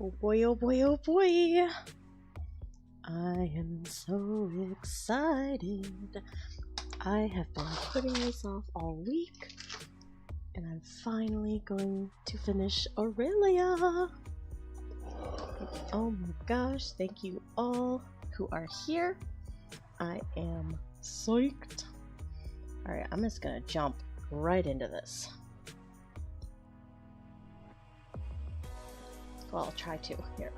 Oh boy, oh boy, oh boy. I am so excited. I have been putting this off all week, and I'm finally going to finish Aurelia. Oh my gosh, thank you all who are here. I am psyched. Alright, I'm just gonna jump right into this. Well, I'll try to. Here.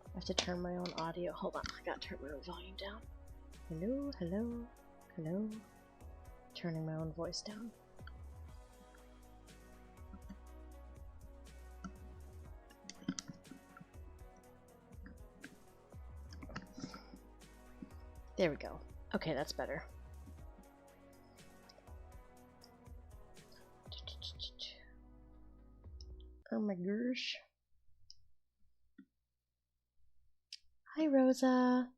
I have to turn my own audio. Hold on, I gotta turn my own volume down. Hello, hello, hello. Turning my own voice down. There we go. Okay, that's better. Oh my gosh. Hi, Rosa.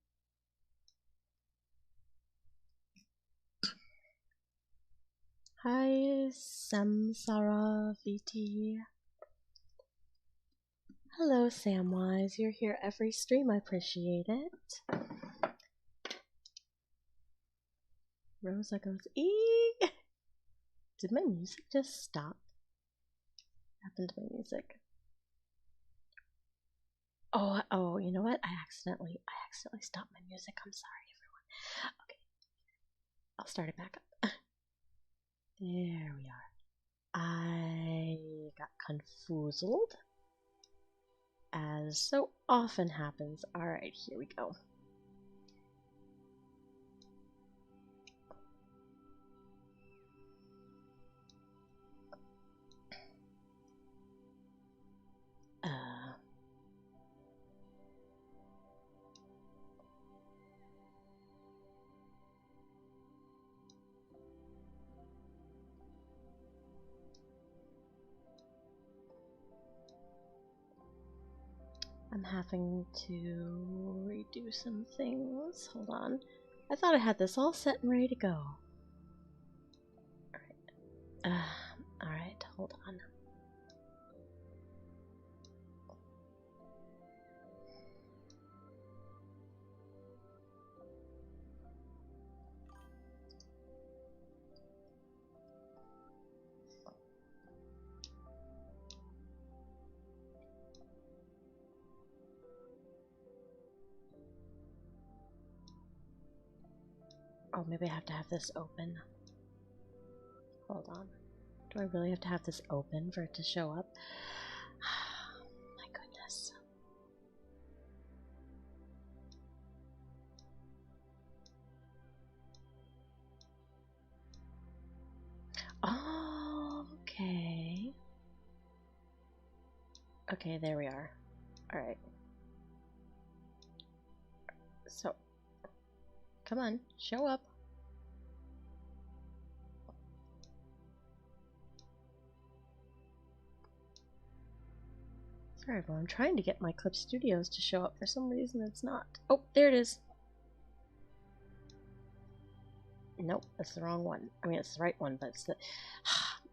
Hi, Samsara VT. Hello, Samwise. You're here every stream. I appreciate it. Rosa goes, eee! Did my music just stop? What happened to my music? Oh, you know what? I accidentally stopped my music. I'm sorry, everyone. Okay. I'll start it back up. There we are. I got confused, as so often happens. Alright, here we go. I'm having to redo some things. Hold on. I thought I had this all set and ready to go. Alright, hold on. Oh, maybe I have to have this open. Hold on. Do I really have to have this open for it to show up? My goodness. Oh, okay. Okay, there we are. Alright. So, come on, show up. Sorry, everyone. I'm trying to get my Clip Studios to show up. For some reason, it's not. Oh, there it is. Nope, that's the wrong one. I mean, it's the right one, but it's the...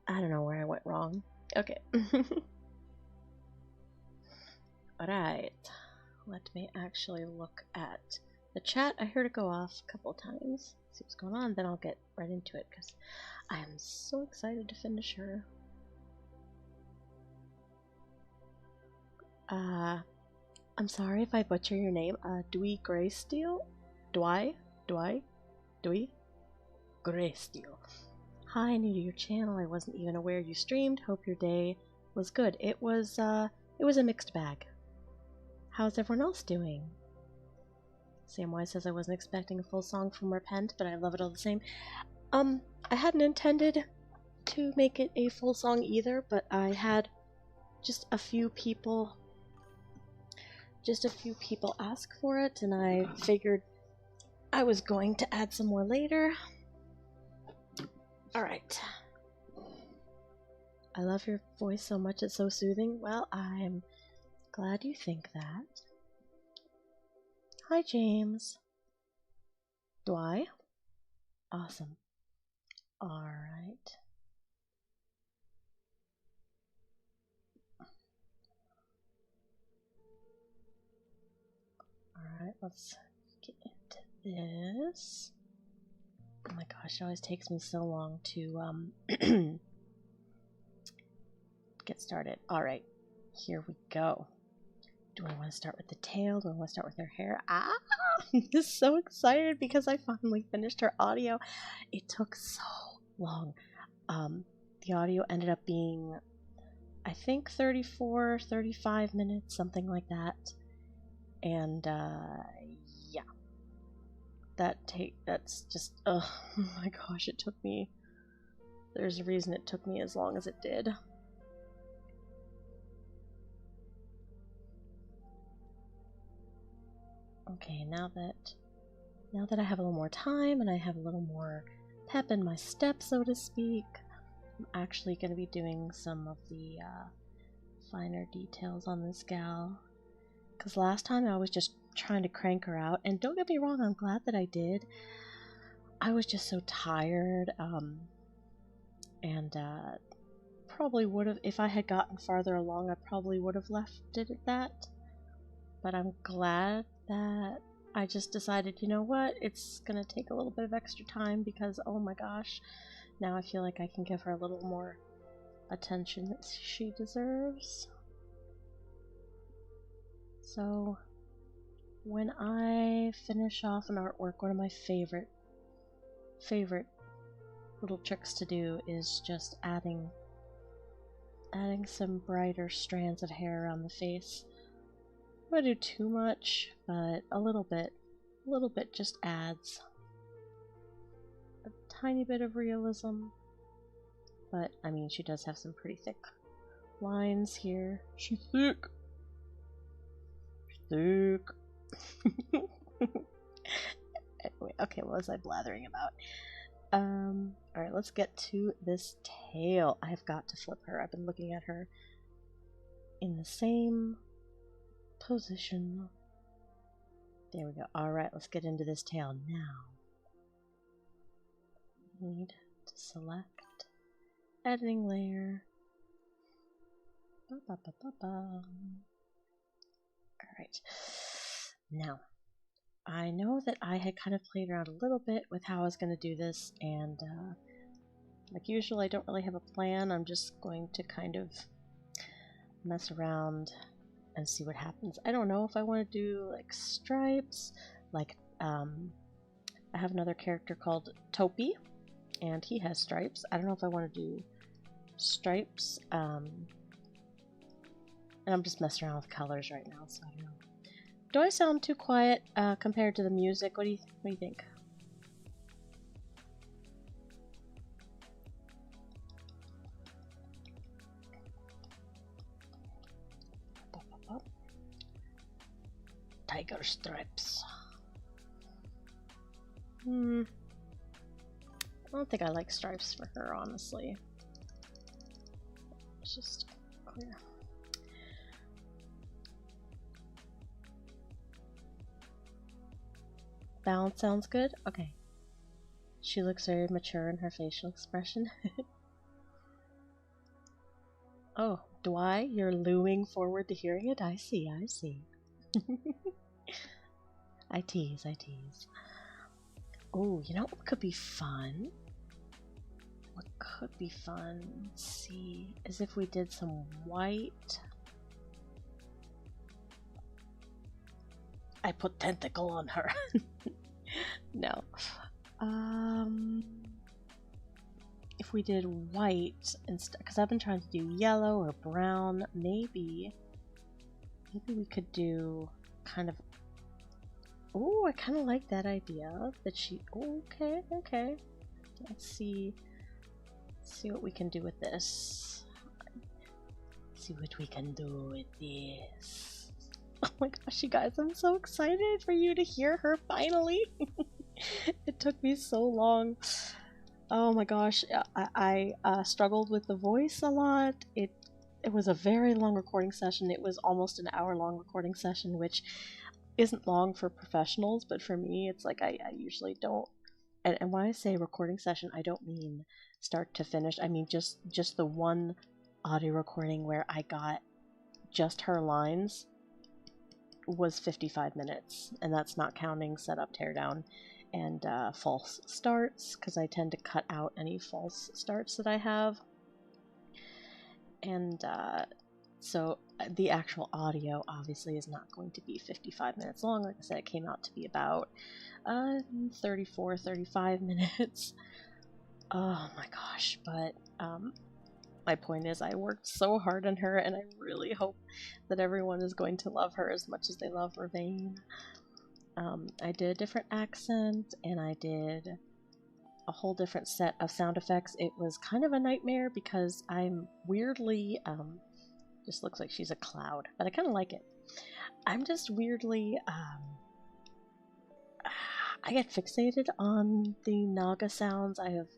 I don't know where I went wrong. Okay. Alright. Let me actually look at the chat. I heard it go off a couple times. See what's going on, then I'll get right into it, because I am so excited to finish her. I'm sorry if I butcher your name. Dewey Greysteel? Dewey Greysteel. Hi, new to your channel. I wasn't even aware you streamed. Hope your day was good. It was a mixed bag. How's everyone else doing? Samwise says I wasn't expecting a full song from Repent, but I love it all the same. I hadn't intended to make it a full song either, but I had just a few people ask for it, and I figured I was going to add some more later. Alright. I love your voice so much, it's so soothing. Well, I'm glad you think that. Hi, James. Do I? Awesome. Alright. let's get into this. Oh my gosh, it always takes me so long to get started. Alright, here we go. Do I want to start with the tail? Do I want to start with her hair? Ah! I'm just so excited because I finally finished her audio. It took so long. The audio ended up being, I think, 34, 35 minutes, something like that. And, yeah. That's just, oh my gosh, it took me, there's a reason it took me as long as it did. Okay, now that I have a little more time and I have a little more pep in my step, so to speak, I'm actually going to be doing some of the finer details on this gal. Because last time I was just trying to crank her out, and don't get me wrong, I'm glad that I did. I was just so tired, and probably would have, if I had gotten farther along, I probably would have left it at that. But I'm glad that I just decided, you know what, it's gonna take a little bit of extra time because, oh my gosh, now I feel like I can give her a little more attention that she deserves. So, when I finish off an artwork, one of my favorite little tricks to do is just adding some brighter strands of hair around the face. I don't do too much, but a little bit just adds a tiny bit of realism. But I mean, she does have some pretty thick lines here. She's thick. Anyway, okay, what was I blathering about? Alright, let's get to this tail. I've got to flip her. I've been looking at her in the same position. There we go. Alright, let's get into this tail now. Need to select editing layer. Alright. Now, I know that I had kind of played around a little bit with how I was going to do this, and like usual, I don't really have a plan. I'm just going to kind of mess around and see what happens. I don't know if I want to do like stripes, like I have another character called Topi, and he has stripes. I don't know if I want to do stripes, and I'm just messing around with colors right now, so I don't know. Do I sound too quiet compared to the music? What do you think? Tiger stripes. I don't think I like stripes for her, honestly. It's just clear. Balance sounds good? Okay. She looks very mature in her facial expression. Oh, do I? You're looming forward to hearing it? I see, I see. I tease. Oh, you know what could be fun? What could be fun? Let's see. Is if we did some white. I put tentacle on her. No. If we did white instead, because I've been trying to do yellow or brown, maybe we could do kind of. Oh, I kind of like that idea that she. Okay. Let's see what we can do with this. See what we can do with this. Oh my gosh, you guys, I'm so excited for you to hear her finally. It took me so long. Oh my gosh, I struggled with the voice a lot. It was a very long recording session. It was almost an hour-long recording session, which isn't long for professionals, but for me, it's like I usually don't. And when I say recording session, I don't mean start to finish. I mean just the one audio recording where I got just her lines. was 55 minutes, and that's not counting setup, teardown, and false starts, because I tend to cut out any false starts that I have. And so the actual audio obviously is not going to be 55 minutes long. Like I said, it came out to be about 34, 35 minutes. Oh my gosh, but my point is I worked so hard on her, and I really hope that everyone is going to love her as much as they love Ravane. I did a different accent, and I did a whole different set of sound effects. It was kind of a nightmare because I'm weirdly, just looks like she's a cloud, but I kind of like it. I'm just weirdly, I get fixated on the Naga sounds. I have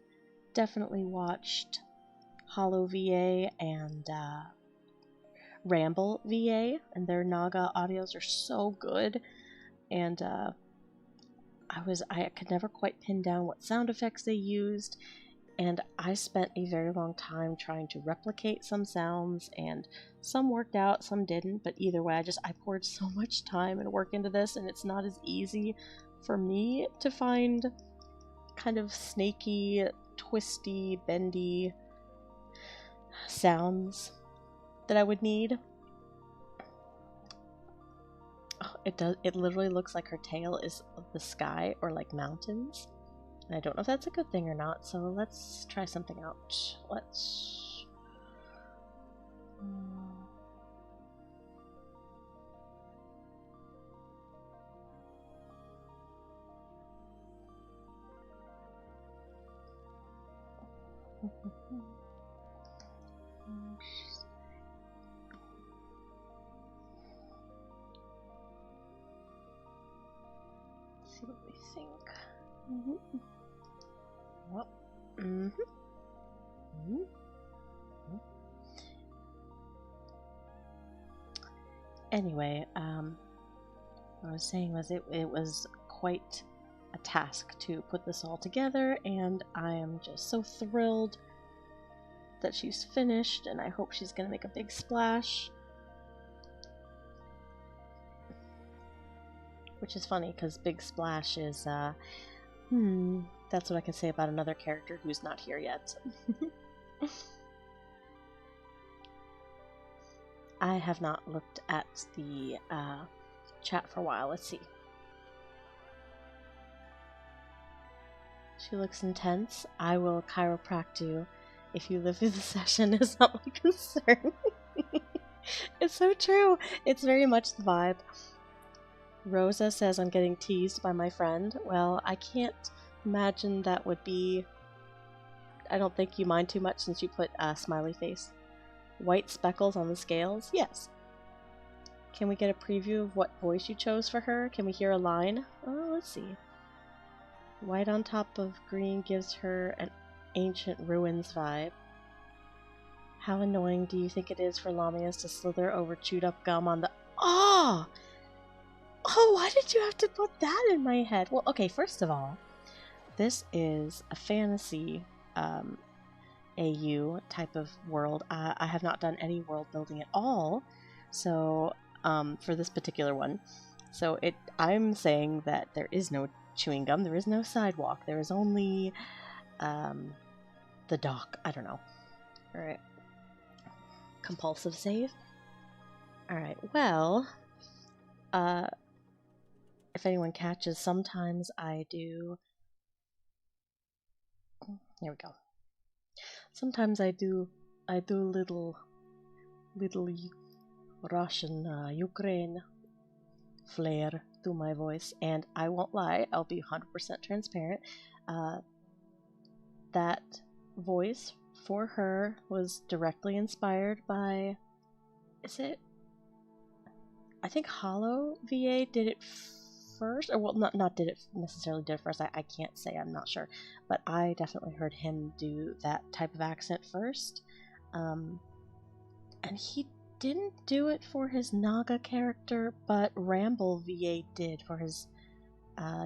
definitely watched Hollow VA and Ramble VA, and their Naga audios are so good. And I could never quite pin down what sound effects they used, and I spent a very long time trying to replicate some sounds, and some worked out, some didn't, but either way, I poured so much time and work into this, and it's not as easy for me to find kind of snaky, twisty, bendy sounds that I would need. It literally looks like her tail is the sky or like mountains. And I don't know if that's a good thing or not, so let's try something out. Let's... see what we think. Well, Anyway, what I was saying was it was quite a task to put this all together, and I am just so thrilled that she's finished, and I hope she's going to make a big splash. Which is funny, because Big Splash is, that's what I can say about another character who's not here yet. I have not looked at the chat for a while. Let's see. She looks intense. I will chiropract you if you live through the session, is not my concern. It's so true. It's very much the vibe. Rosa says I'm getting teased by my friend. Well, I can't imagine that would be... I don't think you mind too much since you put a smiley face. White speckles on the scales? Yes. Can we get a preview of what voice you chose for her? Can we hear a line? Oh, let's see. White on top of green gives her an ancient ruins vibe. How annoying do you think it is for Lamias to slither over chewed up gum on the... Oh! Oh, why did you have to put that in my head? Well, okay, first of all, this is a fantasy AU type of world. I have not done any world building at all, so for this particular one. So I'm saying that there is no chewing gum, there is no sidewalk, there is only the dock. I don't know. Alright. Compulsive save? Alright, well, if anyone catches, sometimes I do... Here we go. Sometimes I do little Russian, Ukraine flair to my voice, and I won't lie, I'll be 100% transparent. That voice for her was directly inspired by... Is it... I think Hollow VA did it first, or well, not did it necessarily did it first. I can't say, I'm not sure, but I definitely heard him do that type of accent first, and he didn't do it for his Naga character, but Ramble VA did for his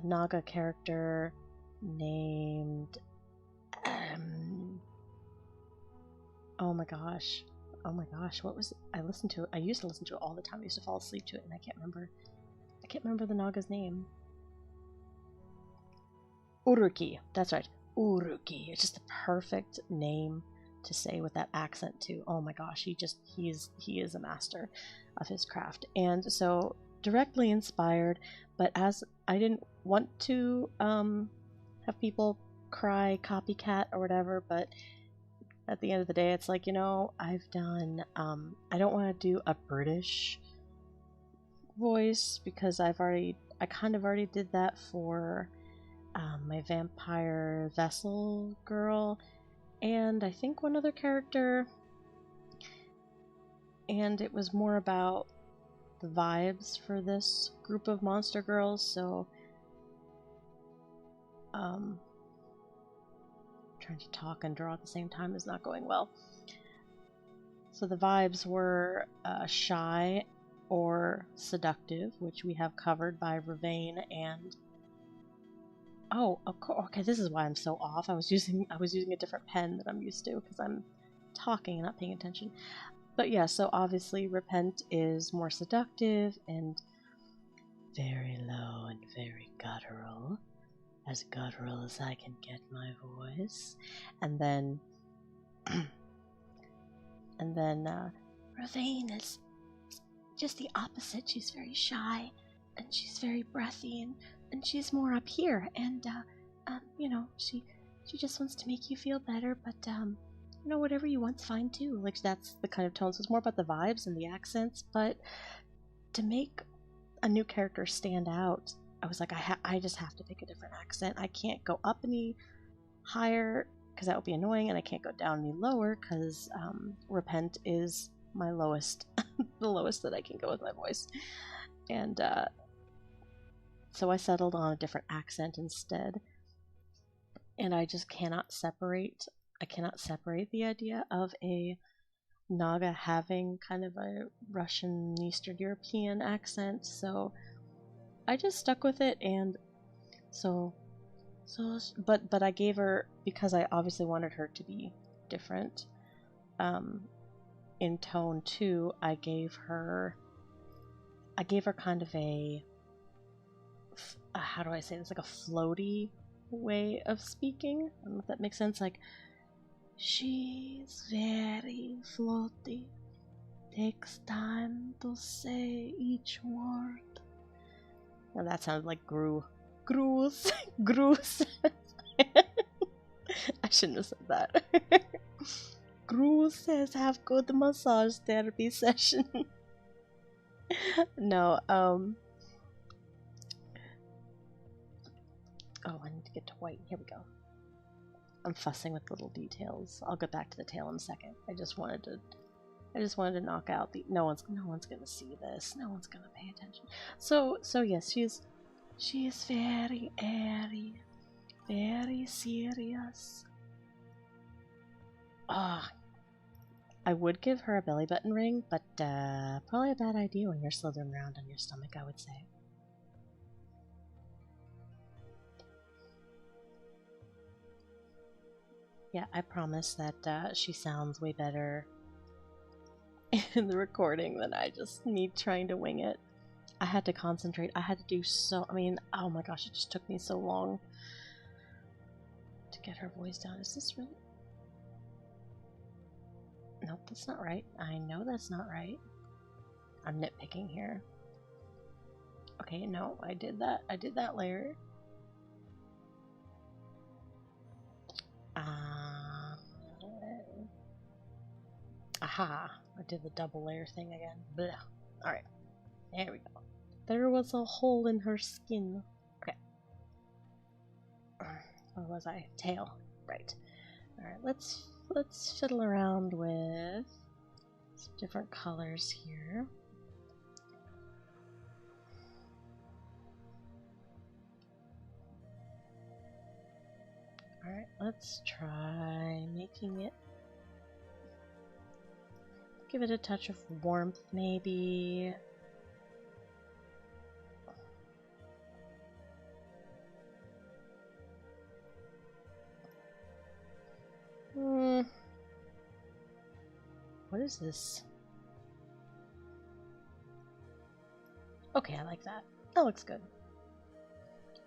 Naga character named oh my gosh, oh my gosh, what was it? I listened to it. I used to listen to it all the time. I used to fall asleep to it, and I can't remember the Naga's name. Uruki. That's right. Uruki. It's just the perfect name to say with that accent too. Oh my gosh, he is a master of his craft. And so directly inspired, but as I didn't want to have people cry copycat or whatever, but at the end of the day it's like, you know, I've done I don't want to do a British voice because I kind of already did that for my vampire vessel girl, and I think one other character, and it was more about the vibes for this group of monster girls, so trying to talk and draw at the same time is not going well. So the vibes were shy or seductive, which we have covered by Ravane and oh, okay, this is why I'm so off. I was using a different pen than I'm used to because I'm talking and not paying attention. But yeah, so obviously Repent is more seductive and very low and very guttural. As guttural as I can get my voice. And then Ravane is just the opposite. She's very shy and she's very breathy and she's more up here, and you know, she just wants to make you feel better, but you know, whatever you want's fine too. Like, that's the kind of tone. So it's more about the vibes and the accents, but to make a new character stand out, I was like, I just have to pick a different accent. I can't go up any higher because that would be annoying, and I can't go down any lower because Repent is my lowest, the lowest that I can go with my voice, and so I settled on a different accent instead. And I just cannot separate the idea of a Naga having kind of a Russian Eastern European accent. So I just stuck with it, and but I gave her, because I obviously wanted her to be different in tone too. I gave her kind of a how do I say this, like a floaty way of speaking. I don't know if that makes sense. Like, she's very floaty, takes time to say each word. And that sounded like Gruus. Gruus. I shouldn't have said that. Gruus says have good massage therapy session. No, oh, I need to get to white. Here we go. I'm fussing with little details. I'll get back to the tail in a second. I just wanted to knock out the. No one's gonna see this. No one's gonna pay attention. So yes, she is very airy, very serious. I would give her a belly button ring, but probably a bad idea when you're slithering around on your stomach, I would say. Yeah, I promise that she sounds way better in the recording than I just me trying to wing it. I had to concentrate. I had to do I mean, oh my gosh, it just took me so long to get her voice down. Is this really? Nope, that's not right. I know that's not right. I'm nitpicking here. Okay, no, I did that layer. Aha! I did the double layer thing again. Blah. Alright. There we go. There was a hole in her skin. Okay. Where was I? Tail. Right. Alright, let's fiddle around with some different colors here. Alright, let's try making it. Give it a touch of warmth, maybe. What what is this? Okay, I like that. That looks good.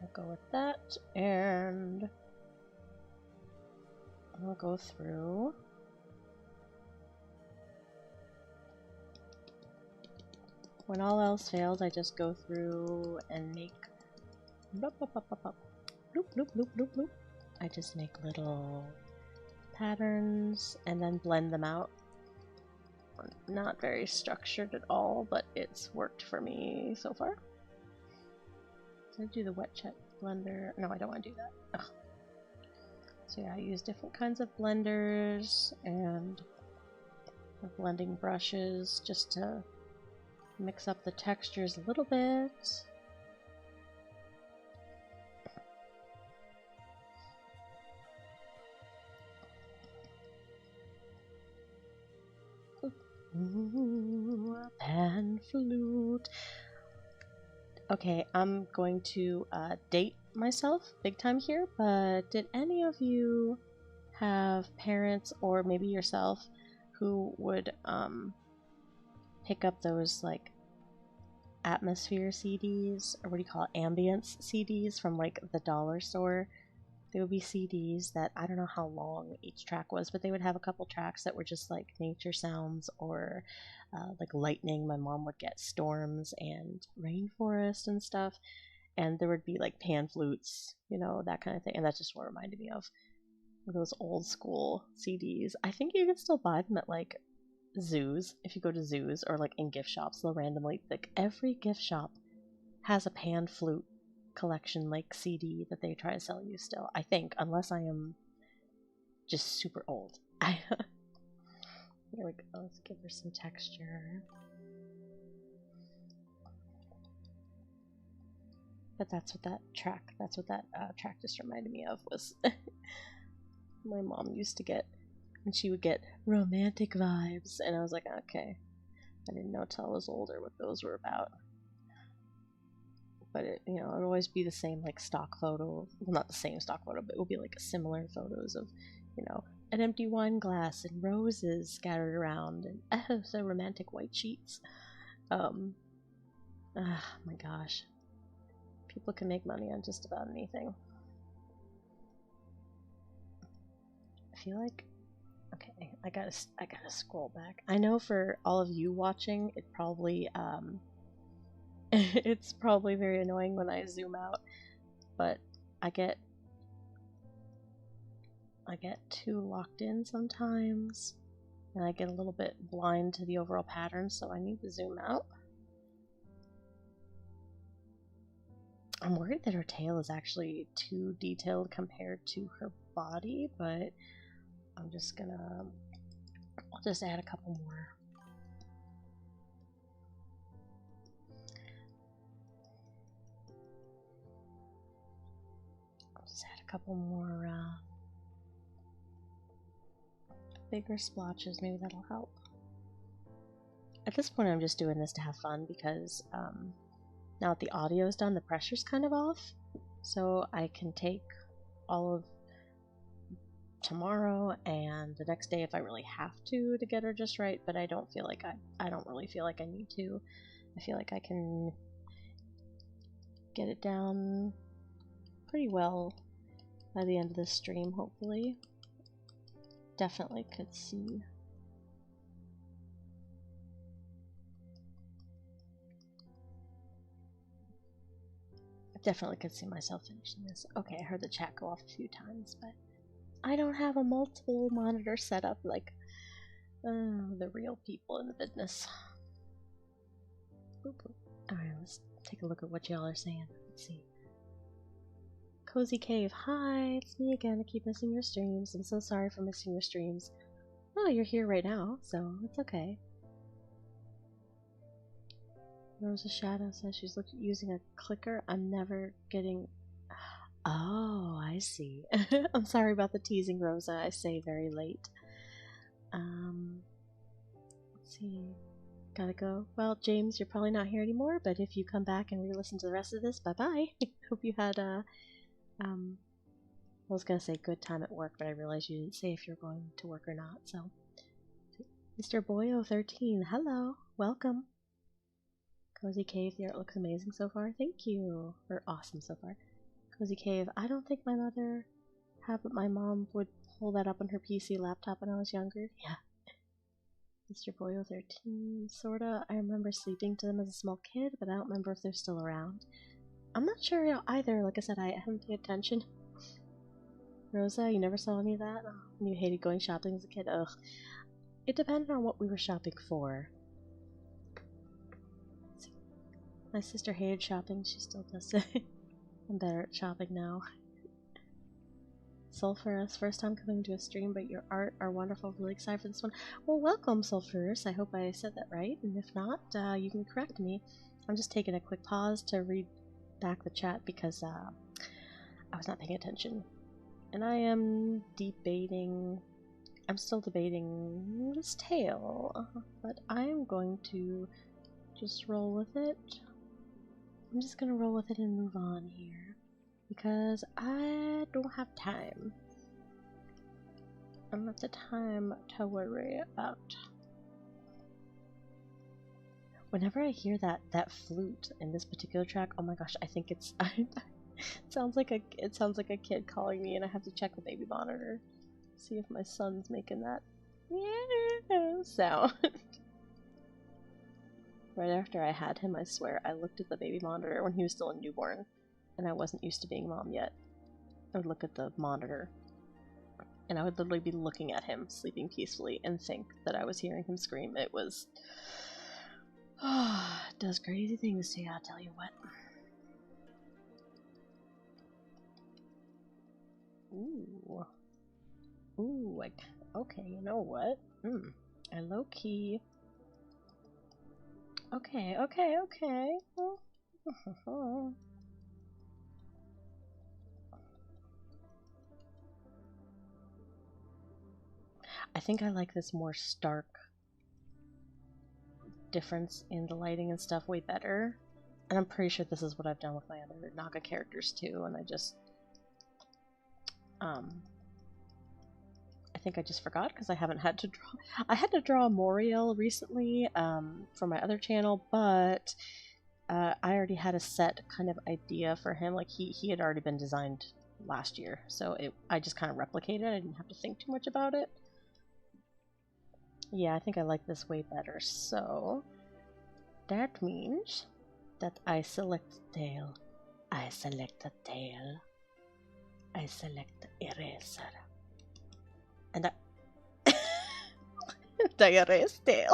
I'll go with that, and I'll go through. When all else fails, I just go through and make bloop, bloop, bloop, bloop, bloop, bloop, bloop, bloop, bloop. I just make little patterns and then blend them out. Not very structured at all, but it's worked for me so far. Did I do the wet check blender? No, I don't want to do that. Ugh. So yeah, I use different kinds of blenders and blending brushes just to mix up the textures a little bit. Ooh, a pan flute. Okay, I'm going to date myself big time here, but did any of you have parents or maybe yourself who would pick up those like atmosphere CDs, or what do you call it, ambience CDs from like the dollar store? They would be CDs that, I don't know how long each track was, but they would have a couple tracks that were just like nature sounds or like lightning. My mom would get storms and rainforest and stuff, and there would be like pan flutes, you know, that kind of thing. And that's just what reminded me of those old school CDs. I think you can still buy them at like zoos. If you go to zoos or like in gift shops, they'll randomly, like every gift shop has a pan flute collection like CD that they try to sell you still, I think, unless I am just super old. Here we go. Let's give her some texture. But that's what that track just reminded me of, was my mom used to get, and she would get romantic vibes, and I was like, okay, I didn't know till I was older what those were about. But it, you know, it would always be the same like stock photo. Well, not the same stock photo, but it would be like similar photos of, you know, an empty wine glass and roses scattered around, and so romantic white sheets. My gosh, people can make money on just about anything. I feel like, okay, I gotta scroll back. I know for all of you watching, it probably it's probably very annoying when I zoom out, but I get too locked in sometimes, and I get a little bit blind to the overall pattern, so I need to zoom out. I'm worried that her tail is actually too detailed compared to her body, but I'm just gonna, I'll just add a couple more. Couple more bigger splotches, maybe that'll help. At this point I'm just doing this to have fun because now that the audio is done, the pressure's kind of off, so I can take all of tomorrow and the next day if I really have to get her just right, but I don't feel like I don't really feel like I need to. I feel like I can get it down pretty well by the end of this stream, hopefully. Definitely could see. I definitely could see myself finishing this. Okay, I heard the chat go off a few times, but I don't have a multiple monitor setup like the real people in the business. Boop, boop. Alright, let's take a look at what y'all are saying. Let's see. Cozy Cave, hi, it's me again. I keep missing your streams. I'm so sorry for missing your streams. Oh, you're here right now, so it's okay. Rosa Shadow says she's using a clicker. I'm never getting... Oh, I see. I'm sorry about the teasing, Rosa. I say very late. Let's see. Gotta go. Well, James, you're probably not here anymore, but if you come back and re-listen to the rest of this, bye-bye. Hope you had I was gonna say good time at work, but I realized you didn't say if you're going to work or not, so Mr. Boyo13, hello, welcome. Cozy Cave, the art looks amazing so far. Thank you. Or awesome so far. Cozy Cave, I don't think my mother had, but my mom would pull that up on her PC laptop when I was younger. Yeah. Mr. Boyo13, sorta. I remember sleeping to them as a small kid, but I don't remember if they're still around. I'm not sure either. Like I said, I haven't paid attention. Rosa, you never saw any of that? Oh, you hated going shopping as a kid? Ugh. It depended on what we were shopping for. My sister hated shopping. She still does it. I'm better at shopping now. Sulphurus, first time coming to a stream, but your art are wonderful. Really excited for this one. Well, welcome, Sulphurus. I hope I said that right, and if not, you can correct me. I'm just taking a quick pause to read back the chat because I was not paying attention. And I am debating. I'm still debating this tale, but I am going to just roll with it. I'm just gonna roll with it and move on here because I don't have time. I don't have the time to worry about. Whenever I hear that flute in this particular track, oh my gosh, I think it's it sounds like a kid calling me, and I have to check the baby monitor, see if my son's making that sound. Right after I had him, I swear, I looked at the baby monitor when he was still a newborn, and I wasn't used to being a mom yet. I would look at the monitor, and I would literally be looking at him, sleeping peacefully, and think that I was hearing him scream. It was... it does crazy things to you, I'll tell you what. Ooh. Ooh, okay, you know what? I low-key... Okay. I think I like this more stark difference in the lighting and stuff way better. And I'm pretty sure this is what I've done with my other Naga characters too, and I just... I think I just forgot because I haven't had to draw... I had to draw Moriel recently for my other channel, but I already had a set kind of idea for him. Like, he had already been designed last year, so I just kind of replicated it. I didn't have to think too much about it. Yeah, I think I like this way better, so... That means that I select the tail. I select the tail. I select the eraser. And I... I erase tail.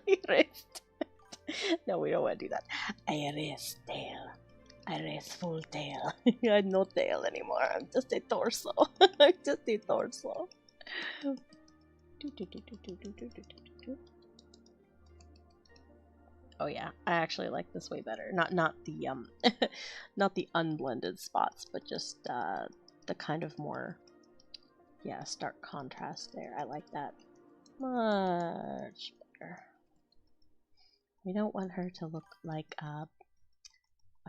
Erase tail. No, we don't want to do that. I erase tail. I erase full tail. I have no tail anymore. I'm just a torso. I'm just a torso. Oh yeah, I actually like this way better. Not the not the unblended spots, but just the kind of more stark contrast there. I like that much better. We don't want her to look like a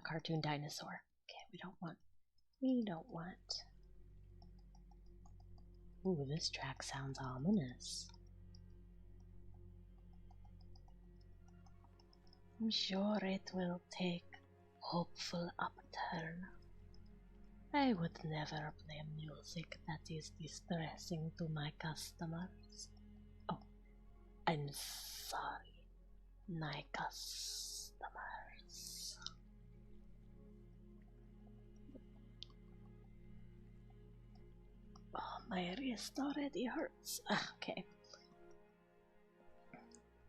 cartoon dinosaur. Okay, we don't want. Ooh, this track sounds ominous. I'm sure it will take hopeful upturn. I would never play music that is distressing to my customers. Oh, I'm sorry, my customers. Oh, my wrist already hurts. Okay.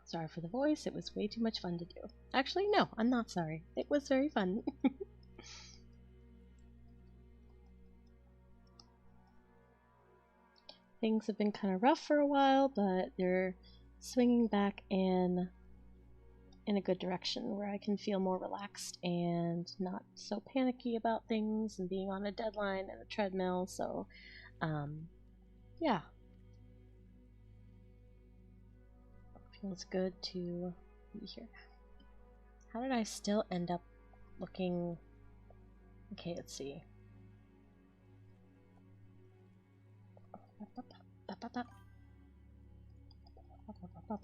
Sorry for the voice, it was way too much fun to do. Actually, no, I'm not sorry. It was very fun. Things have been kind of rough for a while, but they're swinging back in a good direction where I can feel more relaxed and not so panicky about things and being on a deadline and a treadmill, so yeah. Feels good to be here. How did I still end up looking... Okay, let's see. Brush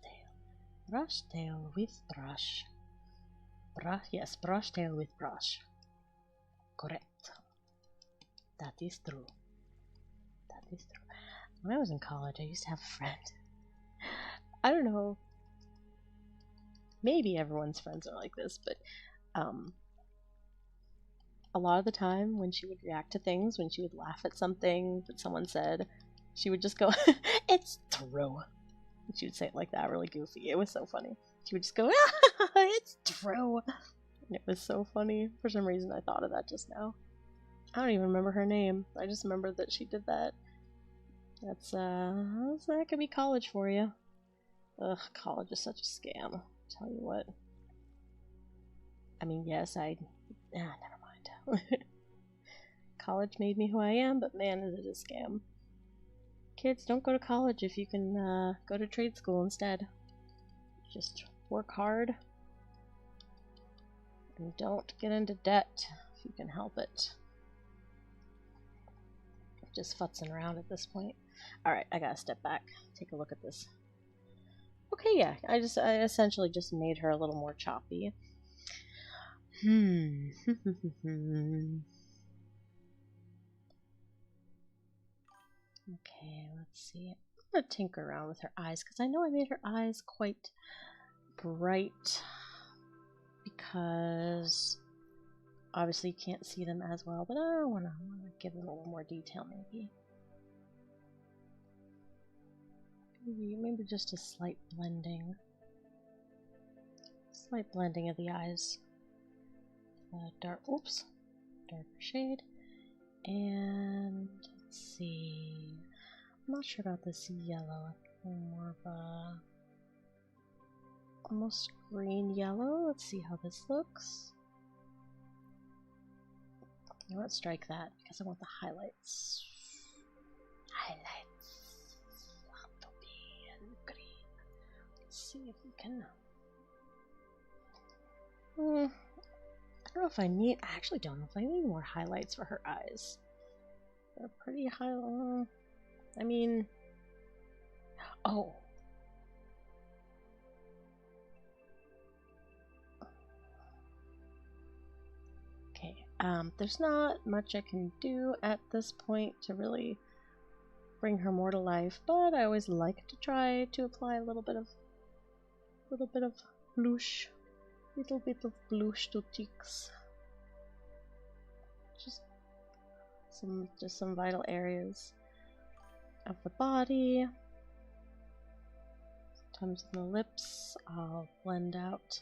tail. Brush tail with brush. Yes, brush tail with brush. Correct. That is true. That is true. When I was in college, I used to have a friend. I don't know. Maybe everyone's friends are like this, but a lot of the time when she would react to things, when she would laugh at something that someone said, she would just go, "It's true." And she would say it like that, really goofy. It was so funny. She would just go, "It's true." And it was so funny. For some reason, I thought of that just now. I don't even remember her name. I just remember that she did that. That could be college for you. Ugh, college is such a scam. I'll tell you what. I mean, yes, never mind. College made me who I am, but man, is it a scam. Kids, don't go to college if you can go to trade school instead. Just work hard. And don't get into debt if you can help it. Just futzing around at this point. Alright, I gotta step back. Take a look at this. Okay, yeah, I essentially just made her a little more choppy. Okay, let's see. I'm gonna tinker around with her eyes because I know I made her eyes quite bright because obviously you can't see them as well, but I want to give them a little more detail maybe. Maybe just a slight blending. Slight blending of the eyes. Darker shade. And let's see. I'm not sure about this yellow. More of a almost green yellow. Let's see how this looks. Let's strike that because I want the highlights. Have to be in green. Let's see if we can. I don't know if I need. I actually don't know if I need more highlights for her eyes. They're pretty high. I mean, oh. Okay. There's not much I can do at this point to really bring her more to life, but I always like to try to apply a little bit of blush. Little bit of blush to cheeks. Just some vital areas of the body. Sometimes in the lips I'll blend out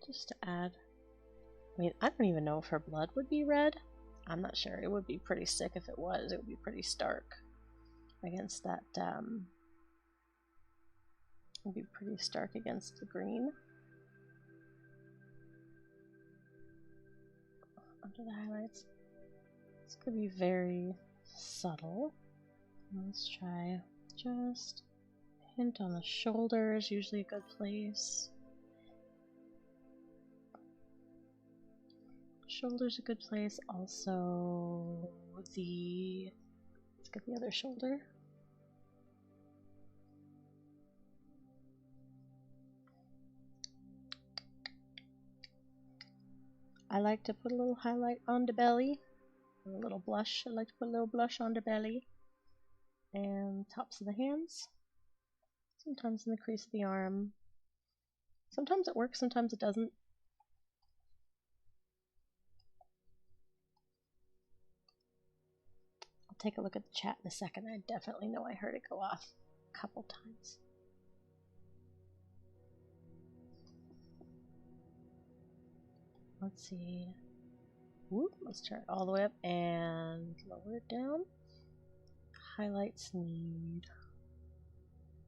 just to add. I mean, I don't even know if her blood would be red. I'm not sure. It would be pretty sick if it was. It would be pretty stark against that. It would be pretty stark against the green. Under the highlights. This could be very subtle. Let's try just a hint on the shoulders, usually a good place. Shoulder's a good place. Also, let's get the other shoulder. I like to put a little highlight on the belly. A little blush. I like to put a little blush on the belly. And tops of the hands. Sometimes in the crease of the arm. Sometimes it works, sometimes it doesn't. I'll take a look at the chat in a second. I definitely know I heard it go off a couple times. Let's see. Whoop, let's turn it all the way up and lower it down. Highlights need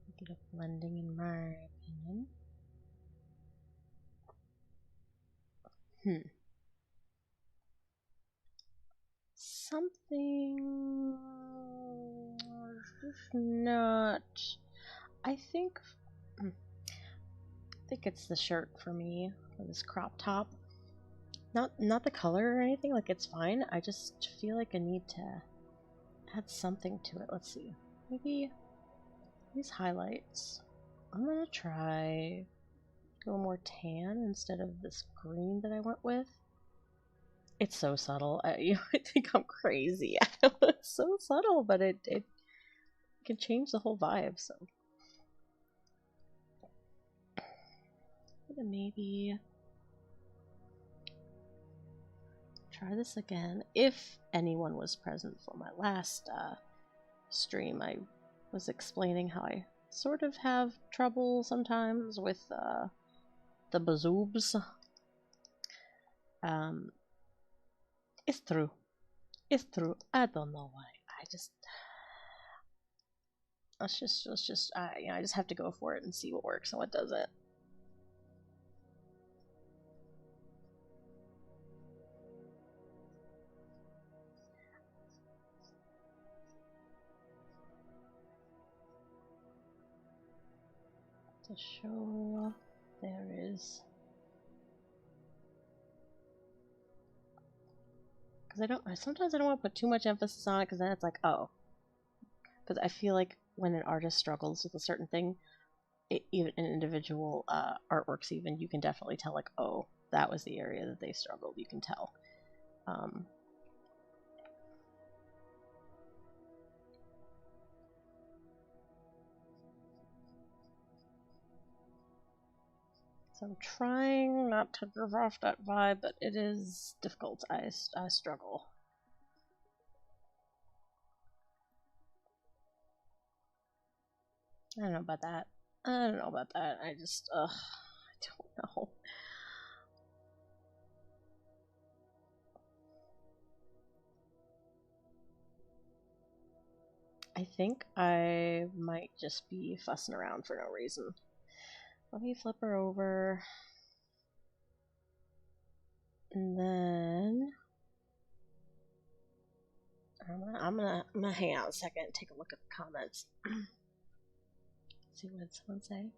a bit of blending in my opinion. Something not. I think I think it's the shirt for me, or this crop top. Not the color or anything, like it's fine. I just feel like I need to add something to it. Let's see. Maybe these highlights. I'm gonna try go more tan instead of this green that I went with. It's so subtle. I think I'm crazy. It's so subtle, but it can change the whole vibe. So maybe try this again. If anyone was present for my last stream, I was explaining how I sort of have trouble sometimes with the bazoobs. It's true. It's true. I don't know why. Let's just I just have to go for it and see what works and what doesn't. To show there is, because sometimes I don't want to put too much emphasis on it, because then it's like, oh, because I feel like when an artist struggles with a certain thing, even in individual artworks, even you can definitely tell, like, oh, that was the area that they struggled. You can tell. So I'm trying not to give off that vibe, but it is difficult. I struggle. I don't know about that. I just, I don't know. I think I might just be fussing around for no reason. Let me flip her over. And then I'm gonna hang out a second and take a look at the comments. See what someone say.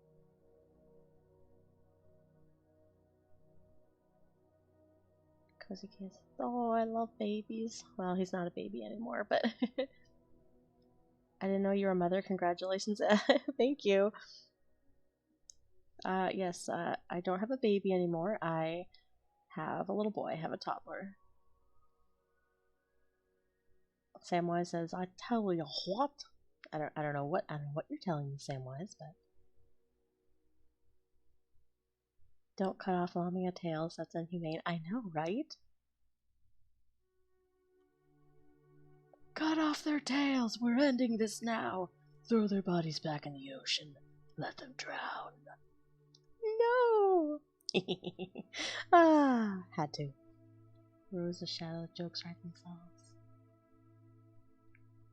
Cozy kiss. Oh, I love babies. Well, he's not a baby anymore, but I didn't know you were a mother. Congratulations. Thank you. Yes, I don't have a baby anymore. I have a little boy. I have a toddler. Samwise says, "I tell you what." I don't know what you're telling me, Samwise, but don't cut off Lamia tails. That's inhumane. I know, right? Cut off their tails. We're ending this now. Throw their bodies back in the ocean. Let them drown. No. Had to. Rose the shadow. Jokes write themselves.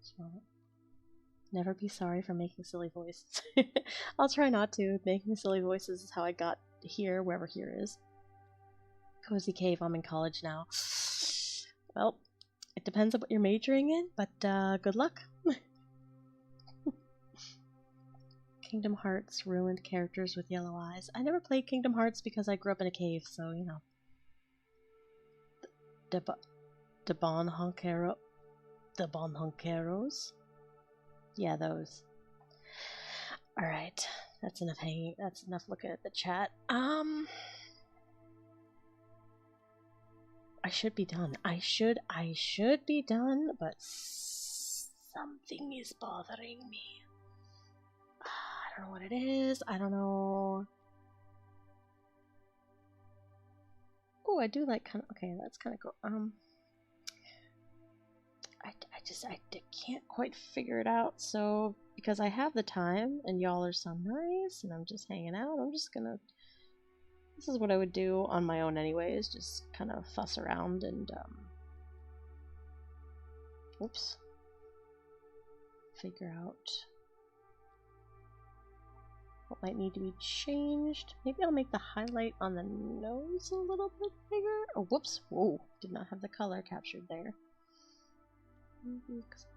Swallow. Never be sorry for making silly voices. I'll try not to. Making silly voices is how I got here, wherever here is. Cozy cave. I'm in college now. Well, it depends on what you're majoring in, but good luck. Kingdom Hearts ruined characters with yellow eyes. I never played Kingdom Hearts because I grew up in a cave, so you know. The Bon Honkeros? Yeah, those. Alright. That's enough hanging. That's enough looking at the chat. I should be done. I should be done, but something is bothering me. I don't know what it is. I don't know. Oh, I do like kind of. Okay, that's kind of cool. I can't quite figure it out. So because I have the time and y'all are so nice and I'm just hanging out, I'm just gonna. This is what I would do on my own, anyways. Just kind of fuss around and oops. Figure out what might need to be changed. Maybe I'll make the highlight on the nose a little bit bigger. Oh, whoops. Whoa. Did not have the color captured there.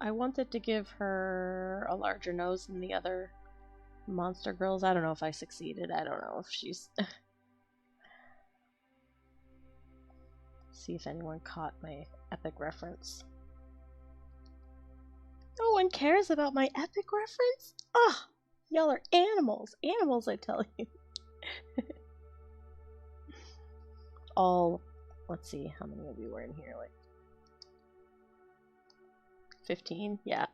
I wanted to give her a larger nose than the other Monster Girls. I don't know if I succeeded. I don't know if she's... See if anyone caught my epic reference. No one cares about my epic reference? Ugh! Y'all are animals. Animals, I tell you. All... Let's see, how many of you were in here? Like 15? Yeah.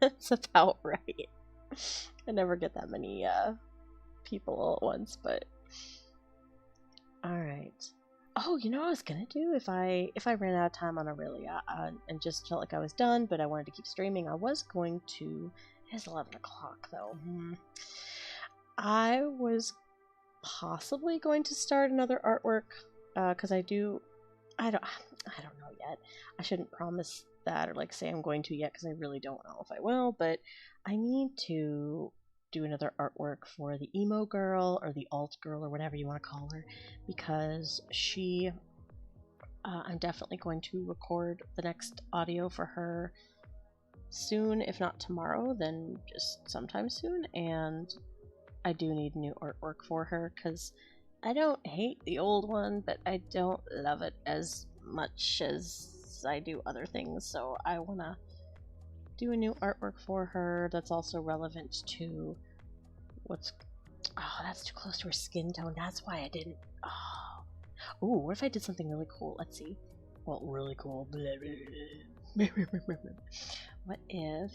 That's about right. I never get that many people all at once, but... Alright. Oh, you know what I was gonna do if I ran out of time on Aurelia and just felt like I was done, but I wanted to keep streaming? I was going to... It is 11 o'clock, though. I was possibly going to start another artwork, because I don't know yet. I shouldn't promise that or like say I'm going to yet, because I really don't know if I will, but I need to do another artwork for the emo girl or the alt girl or whatever you want to call her, because she I'm definitely going to record the next audio for her soon, if not tomorrow, then just sometime soon, and I do need new artwork for her, because I don't hate the old one, but I don't love it as much as I do other things, so I want to do a new artwork for her that's also relevant to what's... Oh, that's too close to her skin tone. That's why I didn't... Oh. Ooh, what if I did something really cool? Let's see. Well, really cool. What if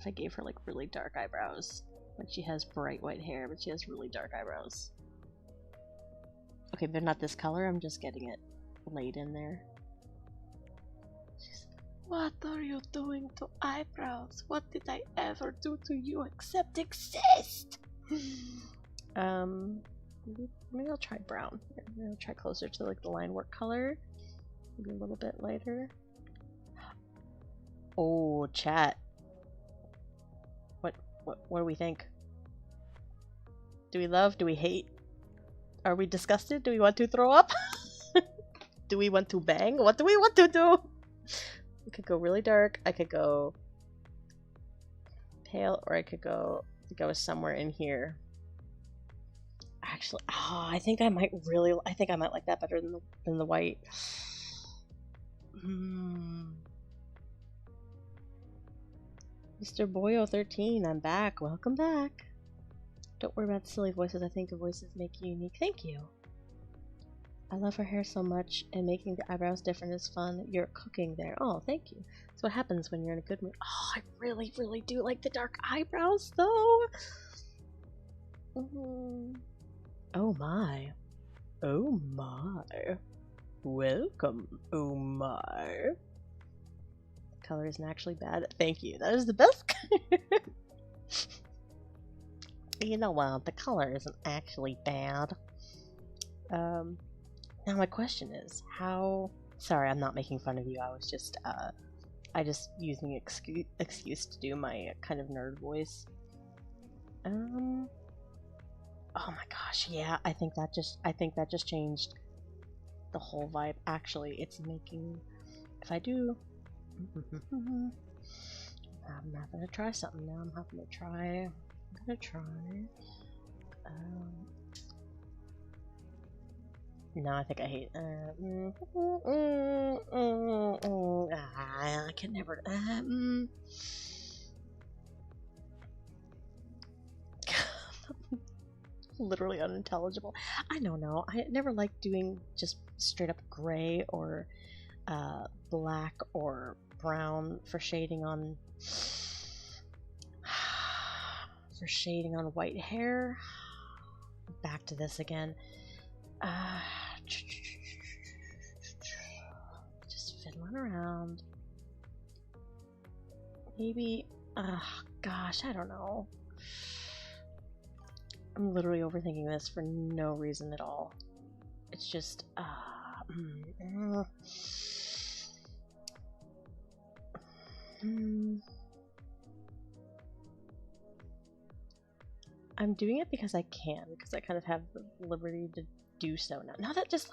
I gave her like really dark eyebrows? Like she has bright white hair, but she has really dark eyebrows. Okay, they're not this color. I'm just getting it laid in there. What are you doing to eyebrows? What did I ever do to you except exist? Maybe I'll try brown. Maybe I'll try closer to like the line work color. Maybe a little bit lighter. Oh, chat. What do we think? Do we love? Do we hate? Are we disgusted? Do we want to throw up? Do we want to bang? What do we want to do? I could go really dark, I could go pale, or I could go somewhere in here. Actually, I think I might like that better than the white. Mr. Boyo13, I'm back. Welcome back. Don't worry about the silly voices. I think the voices make you unique. Thank you. I love her hair so much, and making the eyebrows different is fun. You're cooking there. Oh, thank you. That's what happens when you're in a good mood. Oh, I really, really do like the dark eyebrows, though. Oh my. Oh my. Welcome. Oh my. The color isn't actually bad. Thank you. That is the best. You know what? The color isn't actually bad. Now my question is, how... Sorry, I'm not making fun of you. I was just, I just using excuse to do my kind of nerd voice. Oh my gosh, yeah, I think that just changed the whole vibe. Actually, it's making... If I do... I'm having to try something now. I'm gonna try... No, I think I hate. I can never. Literally unintelligible. I don't know. I never liked doing just straight up gray or black or brown for shading on. For shading on white hair. Back to this again. Just fiddling around. Maybe, gosh, I don't know. I'm literally overthinking this for no reason at all. It's just, I'm doing it because I can, because I kind of have the liberty to do so now. Now that just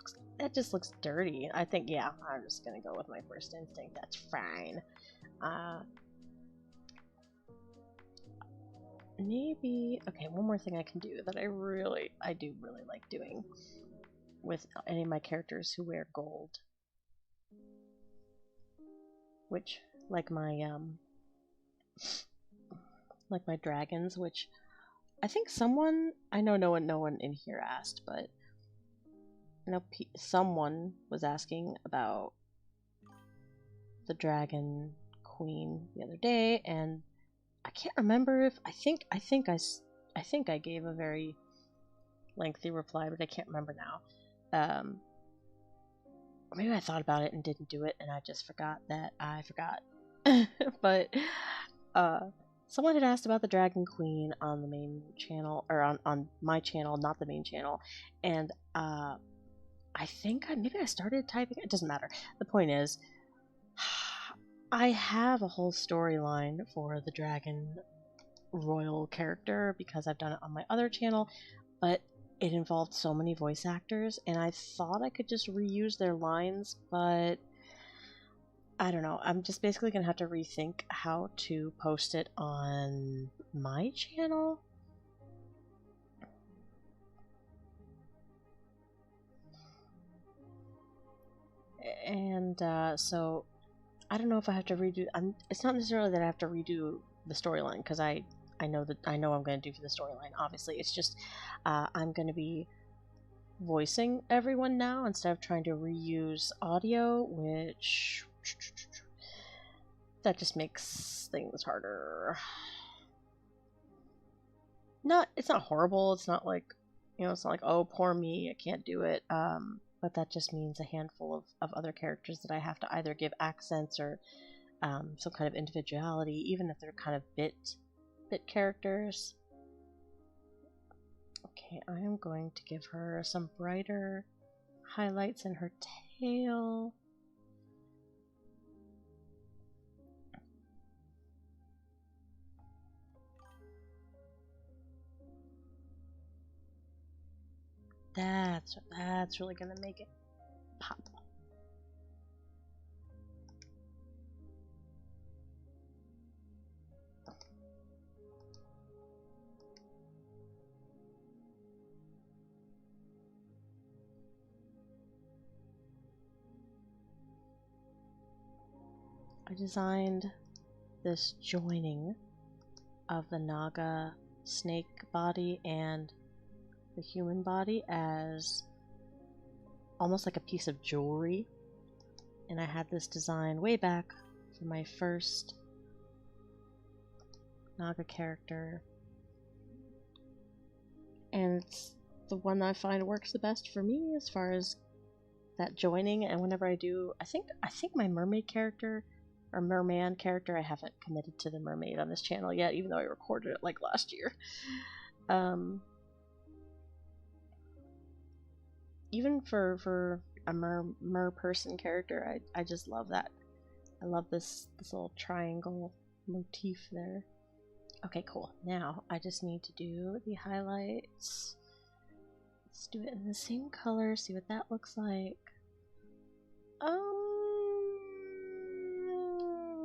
looks dirty. I think, yeah, I'm just gonna go with my first instinct. That's fine. maybe... Okay, one more thing I can do that I do really like doing with any of my characters who wear gold. Which, like my dragons, which I think I know no one in here asked, but I know someone was asking about the dragon queen the other day, and I can't remember if I think I gave a very lengthy reply, but I can't remember now. Or maybe I thought about it and didn't do it, and I just forgot that I forgot. But someone had asked about the Dragon Queen on the main channel, or on my channel, not the main channel, and I think maybe I started typing. It doesn't matter. The point is, I have a whole storyline for the Dragon Royal character because I've done it on my other channel, but it involved so many voice actors, and I thought I could just reuse their lines, but I don't know. I'm just basically going to have to rethink how to post it on my channel. And so I don't know if I have to redo. It's not necessarily that I have to redo the storyline, because I know I'm going to do for the storyline. Obviously, it's just I'm going to be voicing everyone now instead of trying to reuse audio, which that just makes things harder. It's not horrible. It's not like, it's not like, oh, poor me, I can't do it. But that just means a handful of other characters that I have to either give accents or some kind of individuality, even if they're kind of bit characters. Okay, I am going to give her some brighter highlights in her tail. That's really gonna make it pop. I designed this joining of the Naga snake body and the human body as almost like a piece of jewelry, and I had this design way back for my first Naga character, and it's the one that I find works the best for me as far as that joining. And whenever I do, I think my mermaid character or merman character, I haven't committed to the mermaid on this channel yet, even though I recorded it like last year. Even for a mer person character, I just love that. I love this little triangle motif there. Okay, cool. Now I just need to do the highlights. Let's do it in the same color, see what that looks like.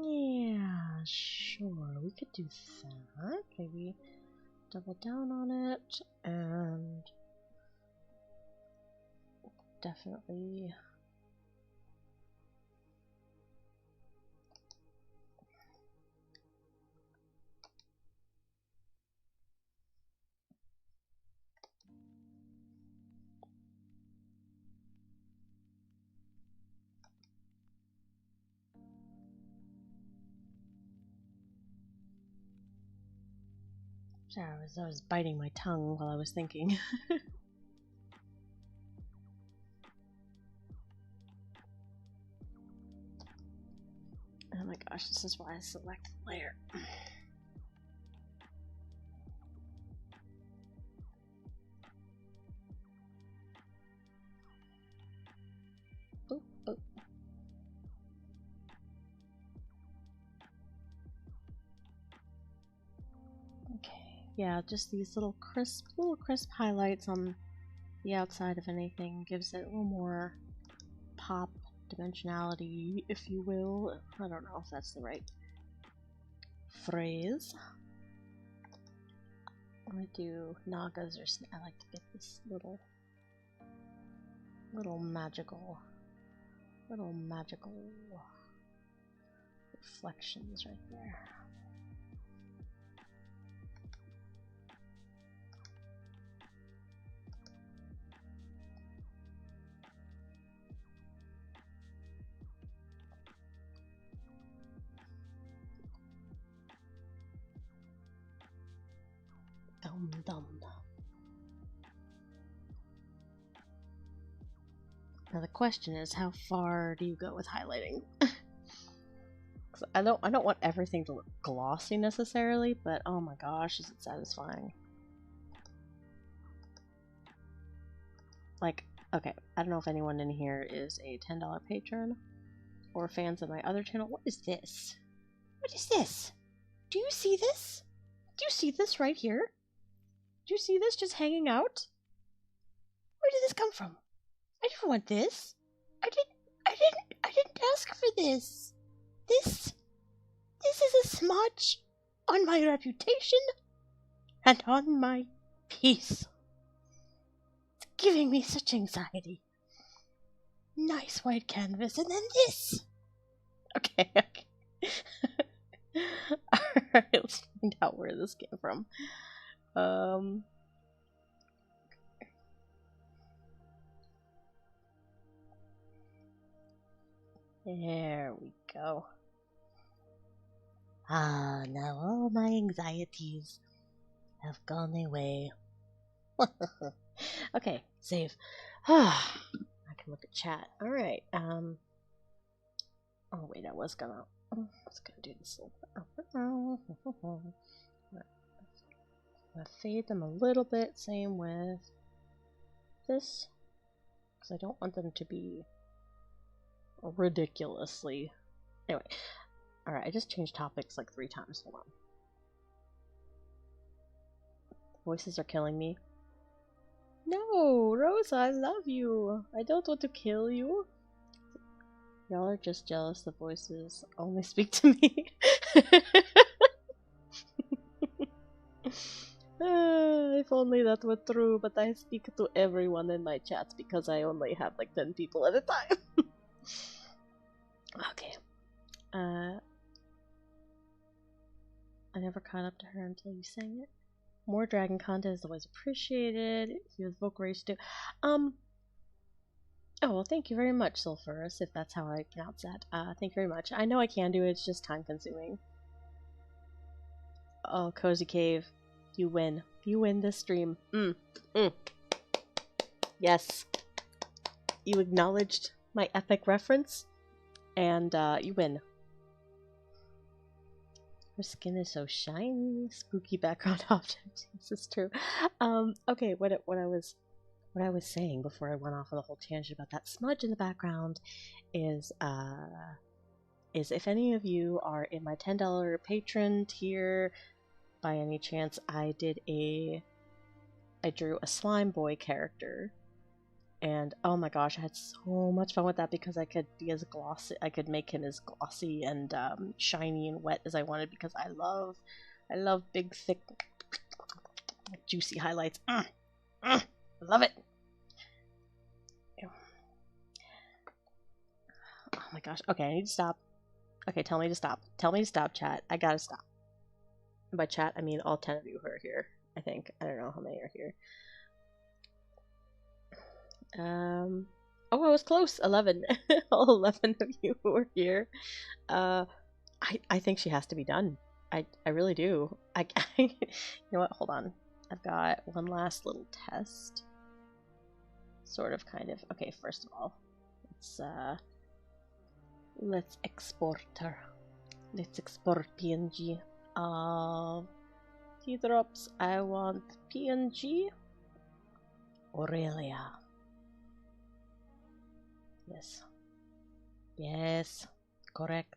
Yeah, sure, we could do that. Maybe double down on it, and definitely sorry, I was biting my tongue while I was thinking. Oh my gosh, this is why I select the layer. Boop, boop. Okay, yeah, just these little crisp highlights on the outside of anything gives it a little more pop, dimensionality, if you will. I don't know if that's the right phrase. I'm gonna do Nagas or I like to get this little magical reflections right there. Dum. Now the question is, how far do you go with highlighting? I don't want everything to look glossy necessarily, but oh my gosh, is it satisfying. Like, okay, I don't know if anyone in here is a $10 patron or fans of my other channel. What is this? What is this? Do you see this? Do you see this right here? Do you see this just hanging out? Where did this come from? I didn't want this. I didn't ask for this. This is a smudge on my reputation and on my peace. It's giving me such anxiety. Nice white canvas, and then this. Okay. Alright, let's find out where this came from. There we go. Ah, now all my anxieties have gone away. Okay, save. I can look at chat. Alright, oh wait, I was gonna do this a little bit. I'm gonna fade them a little bit, same with this, because I don't want them to be ridiculously. Anyway, alright, I just changed topics like 3 times. Hold on. Voices are killing me. No, Rosa, I love you. I don't want to kill you. Y'all are just jealous the voices only speak to me. If only that were true, but I speak to everyone in my chats because I only have like 10 people at a time. Okay. I never caught up to her until you sang it. More dragon content is always appreciated. If you vocal race too. Oh, well, thank you very much, Sulphurus, if that's how I pronounce that. Thank you very much. I know I can do it, it's just time consuming. Oh, Cozy Cave. You win. You win this stream. Yes. You acknowledged my epic reference, and you win. Her skin is so shiny. Spooky background object. This is true. Okay, what I was saying before I went off on the whole tangent about that smudge in the background is if any of you are in my $10 patron tier by any chance, I drew a slime boy character, and oh my gosh, I had so much fun with that because I could be as glossy, I could make him as glossy and shiny and wet as I wanted, because I love big, thick, juicy highlights. I love it. Oh my gosh. Okay, I need to stop. Okay, tell me to stop. Tell me to stop, chat. I gotta stop. And by chat, I mean all 10 of you who are here, I think. I don't know how many are here. Oh, I was close. 11. All 11 of you who are here. I think she has to be done. I really do. You know what? Hold on. I've got one last little test. Sort of, kind of. Okay, first of all, let's export her. Let's export PNG. Teardrops. I want PNG. Aurelia. Yes. Yes. Correct.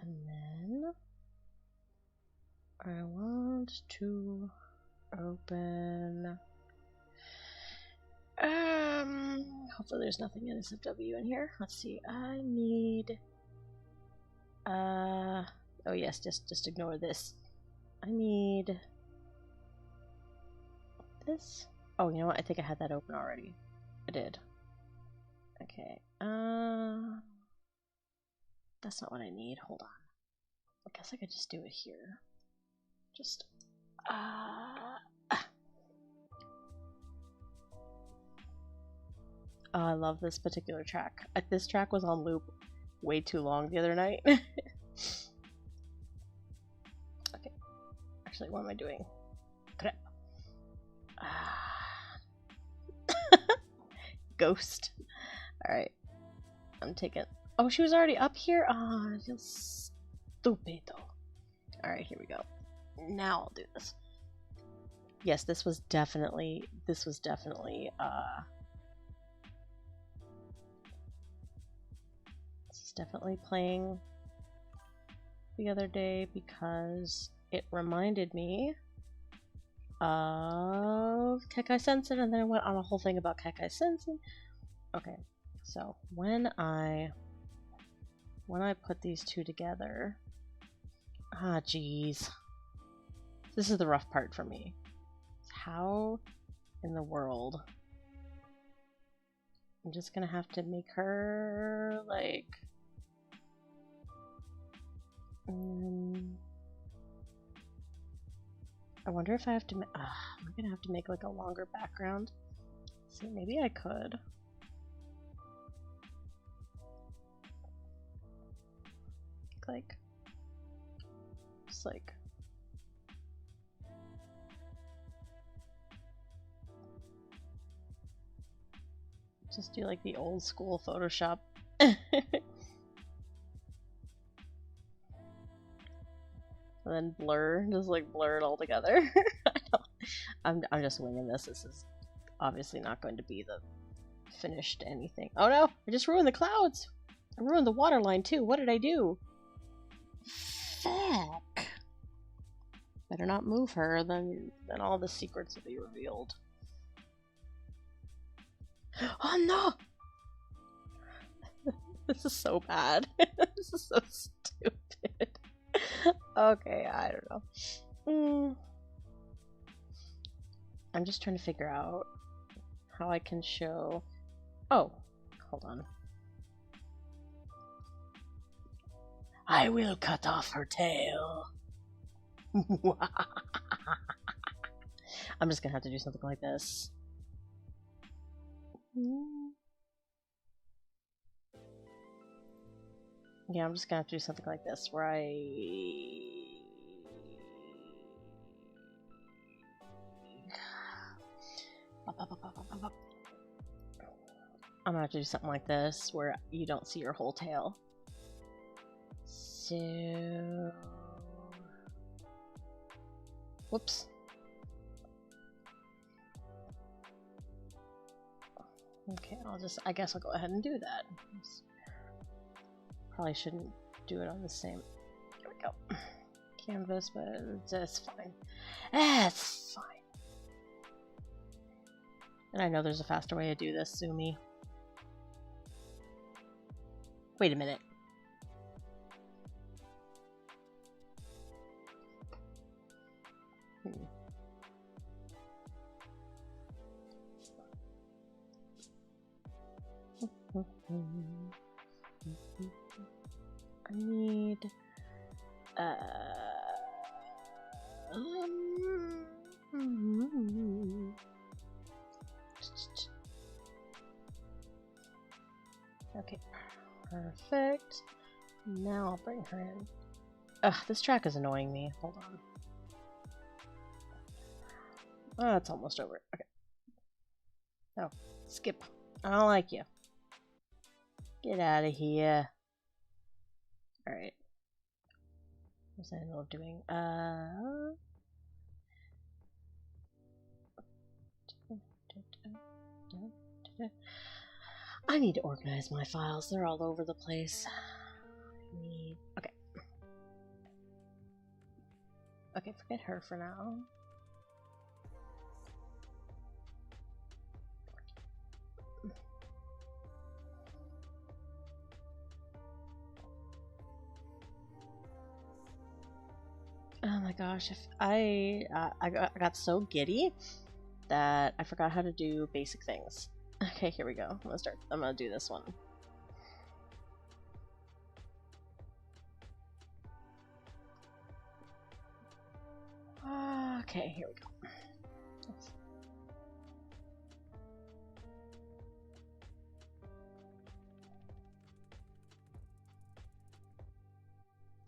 And then I want to open. Hopefully there's nothing in SFW in here. Let's see. I need. Oh yes, just ignore this. I need this. Oh, you know what? I think I had that open already. I did. Okay. That's not what I need. Hold on. I guess I could just do it here. Just Oh, I love this particular track. This track was on loop way too long the other night. Okay. Actually, what am I doing? Crap. Ghost. Alright. I'm taking... Oh, she was already up here? Ah, I feel stupido. Alright, here we go. Now I'll do this. Yes, this was definitely playing the other day because it reminded me of Kekai Sensen, and then I went on a whole thing about Kekai Sensen. Okay, so when I put these two together, geez, this is the rough part for me. How in the world? I'm just gonna have to make her like. I wonder if I have to. I'm gonna have to make like a longer background. See, maybe I could. Like, just like. Just do like the old school Photoshop. And then blur, just like blur it all together. I'm just winging this. This is obviously not going to be the finished anything. Oh no! I just ruined the clouds! I ruined the water line too. What did I do? Fuck! Better not move her, then all the secrets will be revealed. Oh no! This is so bad. This is so stupid. Okay, I don't know. I'm just trying to figure out how I can show... Oh, hold on. I will cut off her tail. I'm just gonna have to do something like this. Yeah, I'm just gonna have to do something like this where I'm gonna have to do something like this where you don't see your whole tail. So... Whoops. Okay, I guess I'll go ahead and do that. Probably shouldn't do it on the same... There we go. Canvas, but it's fine. It's fine. And I know there's a faster way to do this, sue me. Wait a minute. I need okay, perfect. Now I'll bring her in. Ugh, this track is annoying me. Hold on. Oh, it's almost over. Okay. Oh, skip. I don't like you. Get out of here. Alright. What's I in the middle of doing? I need to organize my files. They're all over the place. Okay. Okay, forget her for now. my gosh, if I got so giddy that I forgot how to do basic things. Okay, here we go. I'm gonna do this one. Okay, here we go.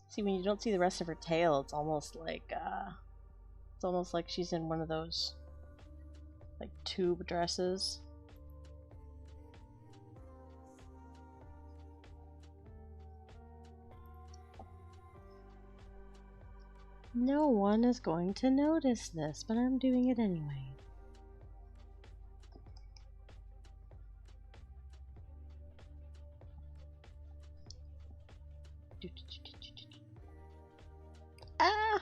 See, when you don't see the rest of her tail, it's almost like she's in one of those like tube dresses. No one is going to notice this, but I'm doing it anyway. Ah!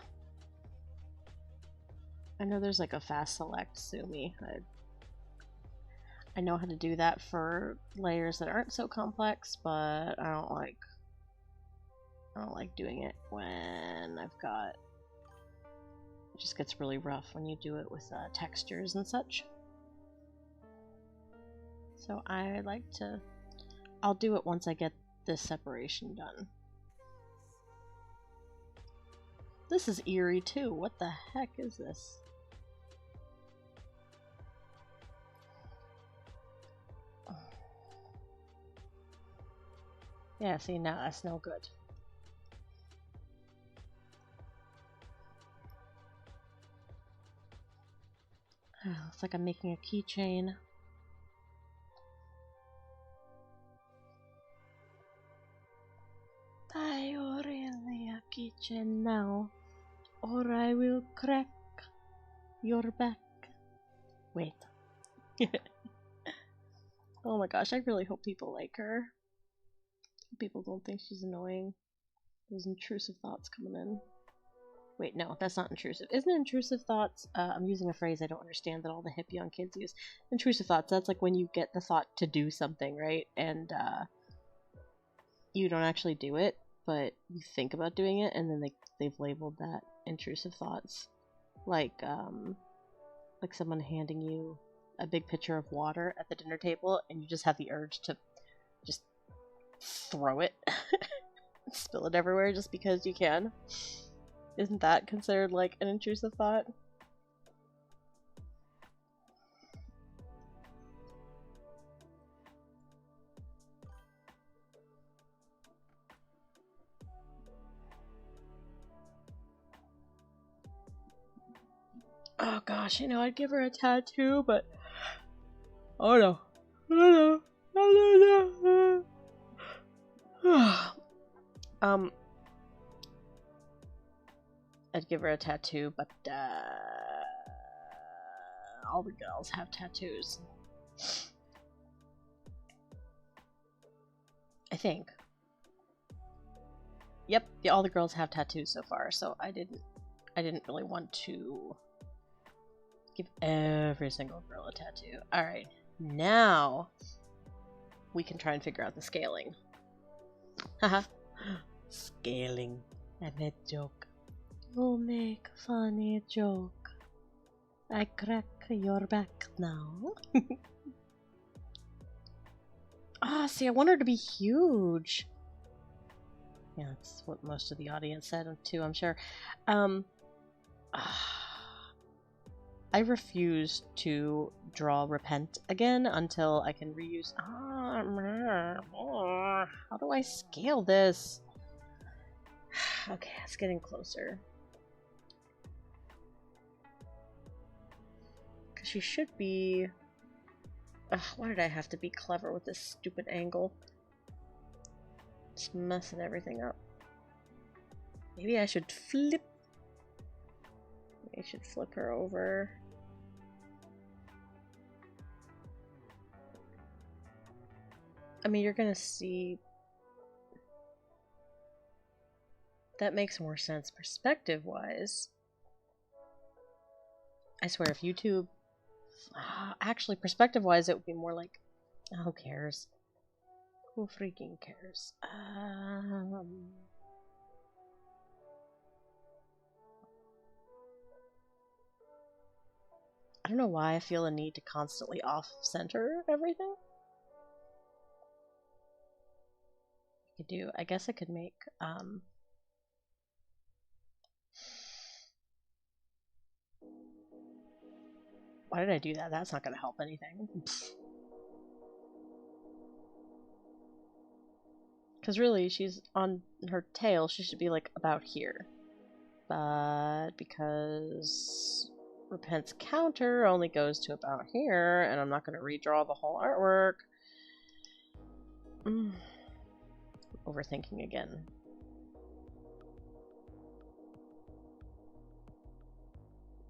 I know there's like a fast select, sue me. I know how to do that for layers that aren't so complex, but I don't like doing it when I've got... It just gets really rough when you do it with textures and such. So I like to... I'll do it once I get this separation done. This is eerie too. What the heck is this? Yeah, see, now that's no good. Looks like I'm making a keychain. Buy Aurelia keychain now, or I will crack your back. Wait. Oh my gosh, I really hope people like her. People don't think she's annoying. Those intrusive thoughts coming in. Wait, no, that's not intrusive. Isn't it intrusive thoughts? I'm using a phrase I don't understand that all the hip young kids use. Intrusive thoughts, that's like when you get the thought to do something, right? And you don't actually do it, but you think about doing it, and then they've labeled that intrusive thoughts. Like someone handing you a big pitcher of water at the dinner table, and you just have the urge to just throw it. Spill it everywhere just because you can. Isn't that considered like an intrusive thought? Oh gosh, I'd give her a tattoo, but oh no. Oh no. I'd give her a tattoo, but all the girls have tattoos. I think. Yep, all the girls have tattoos so far, so I didn't really want to give every single girl a tattoo. Alright, now we can try and figure out the scaling. Haha. Scaling. I made a joke. You make a funny joke. I crack your back now. See, I want her to be huge. Yeah, that's what most of the audience said too, I'm sure. I refuse to draw Repent again until I can reuse... how do I scale this? Okay, it's getting closer. Because she should be... why did I have to be clever with this stupid angle? It's messing everything up. Maybe I should flip... I should flip her over. I mean, you're gonna see... That makes more sense perspective-wise. I swear, if YouTube... actually, perspective-wise, it would be more like... who cares? Who freaking cares? I don't know why I feel a need to constantly off-center everything. I guess I could make, why did I do that? That's not going to help anything. Because really, she's on her tail, she should be like about here. But because Repent's counter only goes to about here, and I'm not going to redraw the whole artwork. Overthinking again.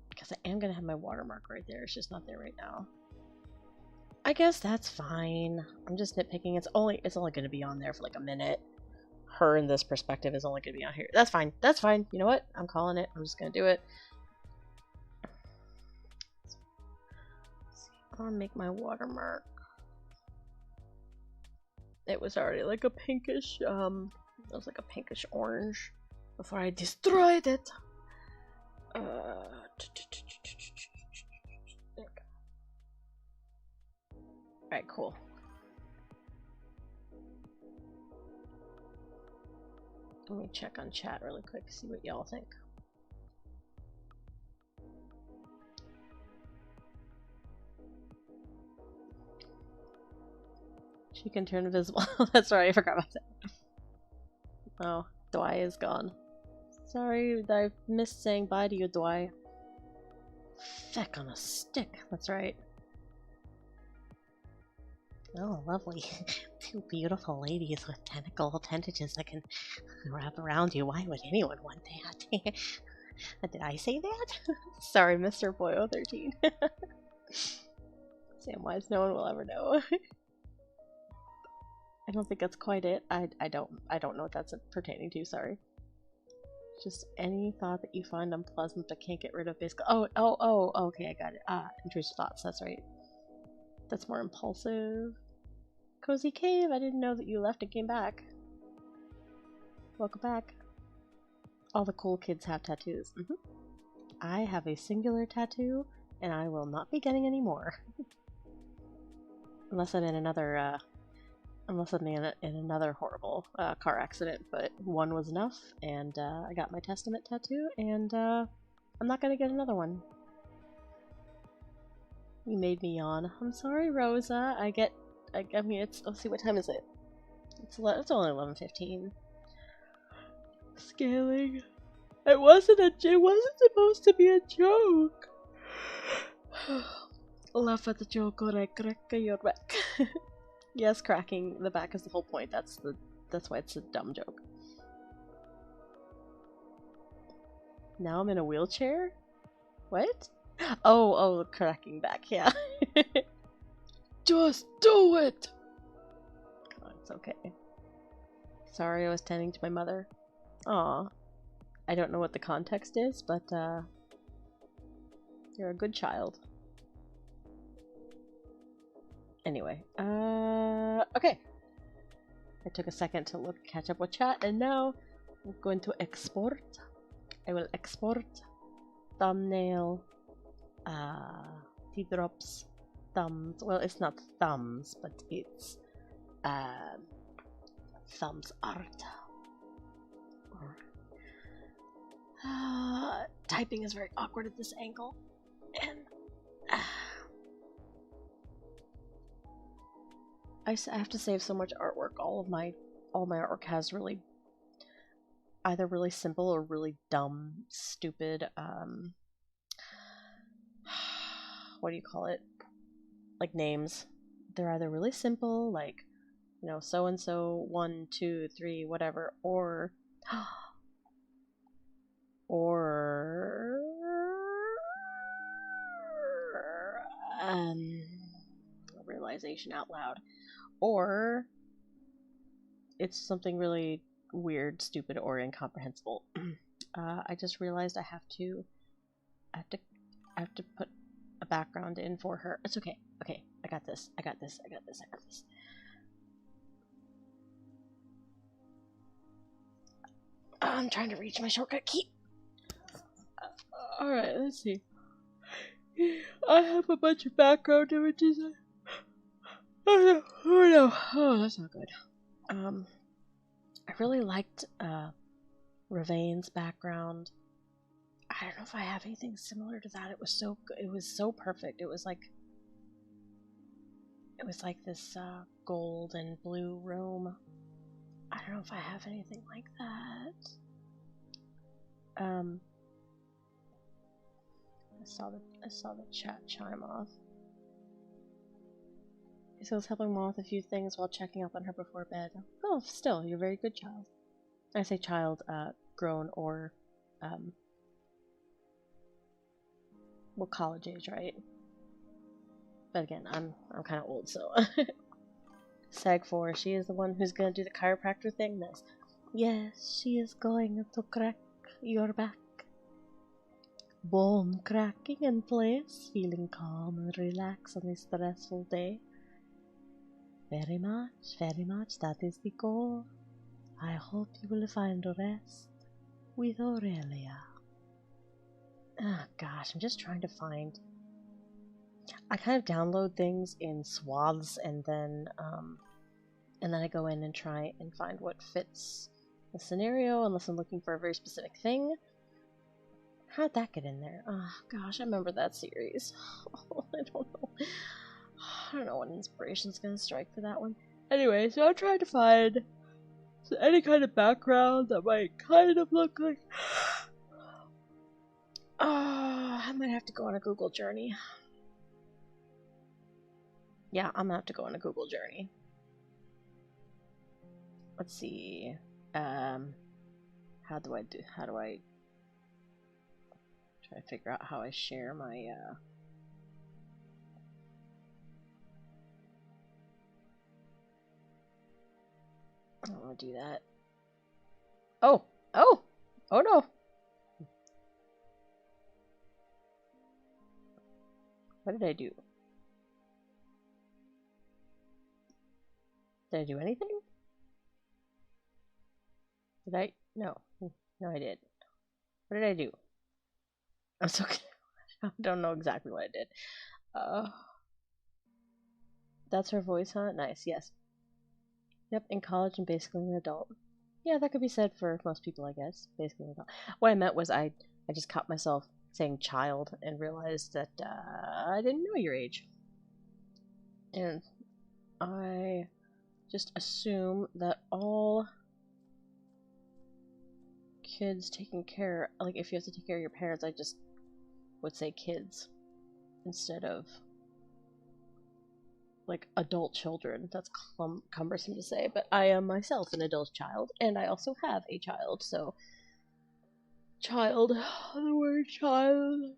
Because I am going to have my watermark right there. It's just not there right now. I guess that's fine. I'm just nitpicking. It's only going to be on there for like a minute. Her in this perspective is only going to be on here. That's fine. That's fine. You know what? I'm calling it. I'm just going to do it. I'll make my watermark. It was already like a pinkish, it was like a pinkish orange before I destroyed it. Alright, cool. Let me check on chat really quick, see what y'all think. She can turn invisible. That's right, I forgot about that. Oh, Dwy is gone. Sorry, I missed saying bye to you, Dwy. Feck on a stick, that's right. Oh, lovely. Two beautiful ladies with tentacle tentages that can wrap around you. Why would anyone want that? Did I say that? Sorry, Mr. Boyo 13. Samwise, no one will ever know. I don't think that's quite it. I don't know what that's pertaining to, sorry. Just any thought that you find unpleasant but can't get rid of basically. Oh, okay, I got it. Intrusive thoughts, that's right. That's more impulsive. Cozy Cave, I didn't know that you left and came back. Welcome back. All the cool kids have tattoos. I have a singular tattoo, and I will not be getting any more. Unless I'm in another, in another horrible car accident, but one was enough, and I got my Testament tattoo, and I'm not gonna get another one. You made me yawn. I'm sorry, Rosa. I mean, let's see, what time is it? It's only 11:15. Scaling. It wasn't supposed to be a joke. Laugh at the joke or I crack your back. Yes, cracking the back is the whole point. That's why it's a dumb joke. Now I'm in a wheelchair? What? Oh, cracking back, yeah. Just do it! Oh, it's okay. Sorry, I was tending to my mother. Aw. I don't know what the context is, but, you're a good child. Anyway, okay. I took a second to catch up with chat, and now I'm going to export. I will export thumbnail, teardrops, thumbs. Well, it's not thumbs, but it's thumbs art. Typing is very awkward at this angle, and I have to save so much artwork. All my artwork has either really simple or really dumb, stupid, what do you call it? Like names. They're either really simple, like, you know, so and so, 1, 2, 3, whatever, or realization out loud, or it's something really weird, stupid, or incomprehensible. I just realized I have to put a background in for her. It's okay. Okay, I got this. I'm trying to reach my shortcut key. Alright, let's see. I have a bunch of background images. Oh no, oh, that's not good. I really liked Ravain's background. I don't know if I have anything similar to that. It was so good. It was so perfect. It was like this gold and blue room. I don't know if I have anything like that. I saw the chat chime off. So I was helping Mom with a few things while checking up on her before bed. Oh, still, you're a very good child. I say child, grown or, well, college age, right? But again, I'm kind of old, so. Sag 4, she is the one who's gonna do the chiropractor thing. Nice. Yes, she is going to crack your back. Bone cracking in place, feeling calm and relaxed on a stressful day. Very much, that is the goal. I hope you will find rest with Aurelia. Ah, gosh, I'm just trying to find... I kind of download things in swaths and then I go in and try and find what fits the scenario, unless I'm looking for a very specific thing. How'd that get in there? Oh, gosh, I remember that series. I don't know when inspiration's gonna strike for that one. Anyway, so I'm trying to find any kind of background that might kind of look like... I might have to go on a Google journey. Yeah, I'm gonna have to go on a Google journey. Let's see. How do I try to figure out how I share my I don't want to do that. Oh no. What did I do? Did I do anything? Did I? No. No, I did. What did I do? I'm so I don't know exactly what I did. That's her voice, huh? Nice, yes. Yep, in college and basically an adult. Yeah, that could be said for most people, I guess. Basically an adult. What I meant was I just caught myself saying child and realized that I didn't know your age. And I just assume that all kids taking care, like if you have to take care of your parents, I just would say kids instead of like adult children. That's cumbersome to say, but I am myself an adult child, and I also have a child, so child, the word child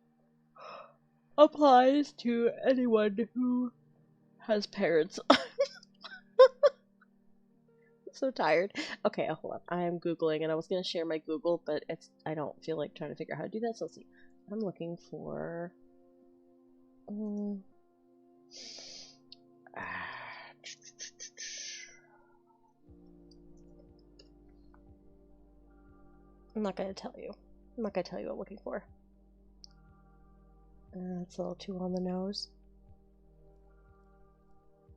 applies to anyone who has parents. So tired. Okay, hold on. I am Googling, and I was going to share my Google, but I don't feel like trying to figure out how to do that, so let's see. I'm looking for... I'm not going to tell you. I'm not going to tell you what I'm looking for. That's a little too on the nose.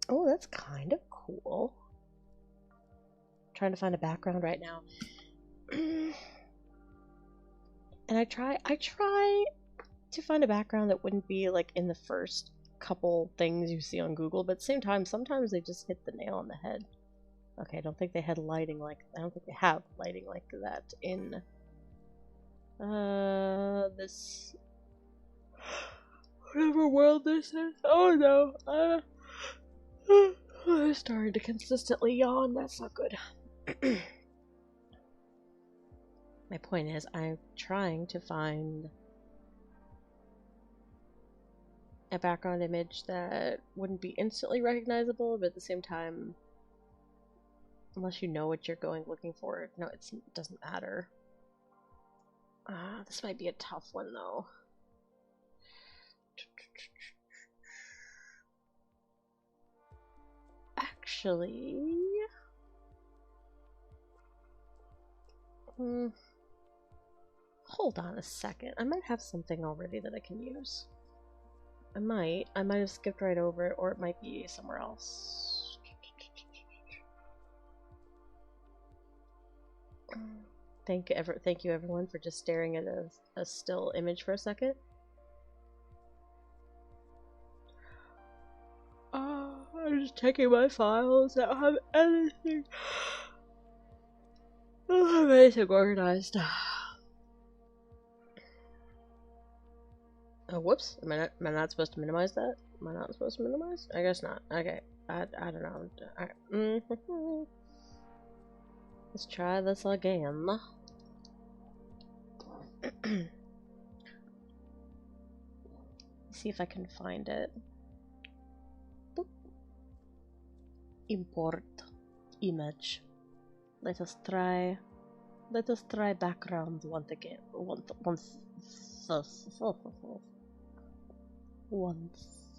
Oh, that's kind of cool. I'm trying to find a background right now. And I try to find a background that wouldn't be like in the first couple things you see on Google, but at the same time, sometimes they just hit the nail on the head. Okay, I don't think they had lighting like... I don't think they have lighting like that in this... whatever world this is. Oh no, I'm starting to consistently yawn. That's not good. My point is, I'm trying to find a background image that wouldn't be instantly recognizable, but at the same time, unless you know what you're looking for, no, it doesn't matter. This might be a tough one, though. Actually... hold on a second. I might have something already that I can use. I might have skipped right over it, or it might be somewhere else. Thank you everyone for just staring at a still image for a second. I'm just checking my files. I don't have anything. I don't have anything organized. Oh, whoops. Am I not supposed to minimize that? Am I not supposed to minimize? I guess not. Okay. I don't know. Alright. Let's try this again. See if I can find it. Boop. Import image. Let us try background once again. Once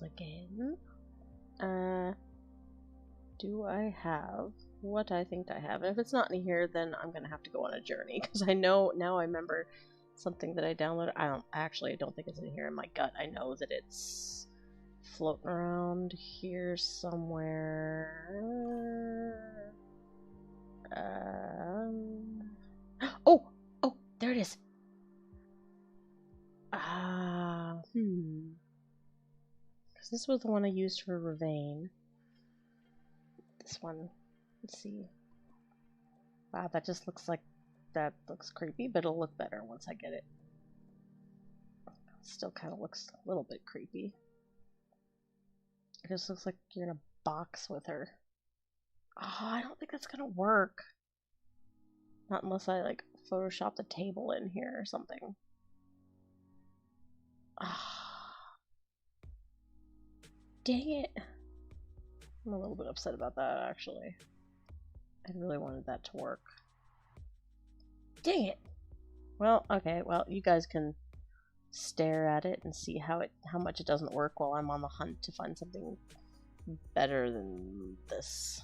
again. Do I have what I think I have? And if it's not in here, then I'm gonna have to go on a journey, because I know now I remember something that I downloaded. I don't think it's in here in my gut. I know that it's floating around here somewhere. Oh, there it is. Because this was the one I used for Ravane. This one. Let's see. Wow, that looks creepy, but it'll look better once I get it. Still kind of looks a little bit creepy. It just looks like you're in a box with her. Oh, I don't think that's gonna work. Not unless I like Photoshop the table in here or something. Ah, dang it. I'm a little bit upset about that, actually. I really wanted that to work. Dang it! Well, okay, well, you guys can stare at it and see how much it doesn't work while I'm on the hunt to find something better than this.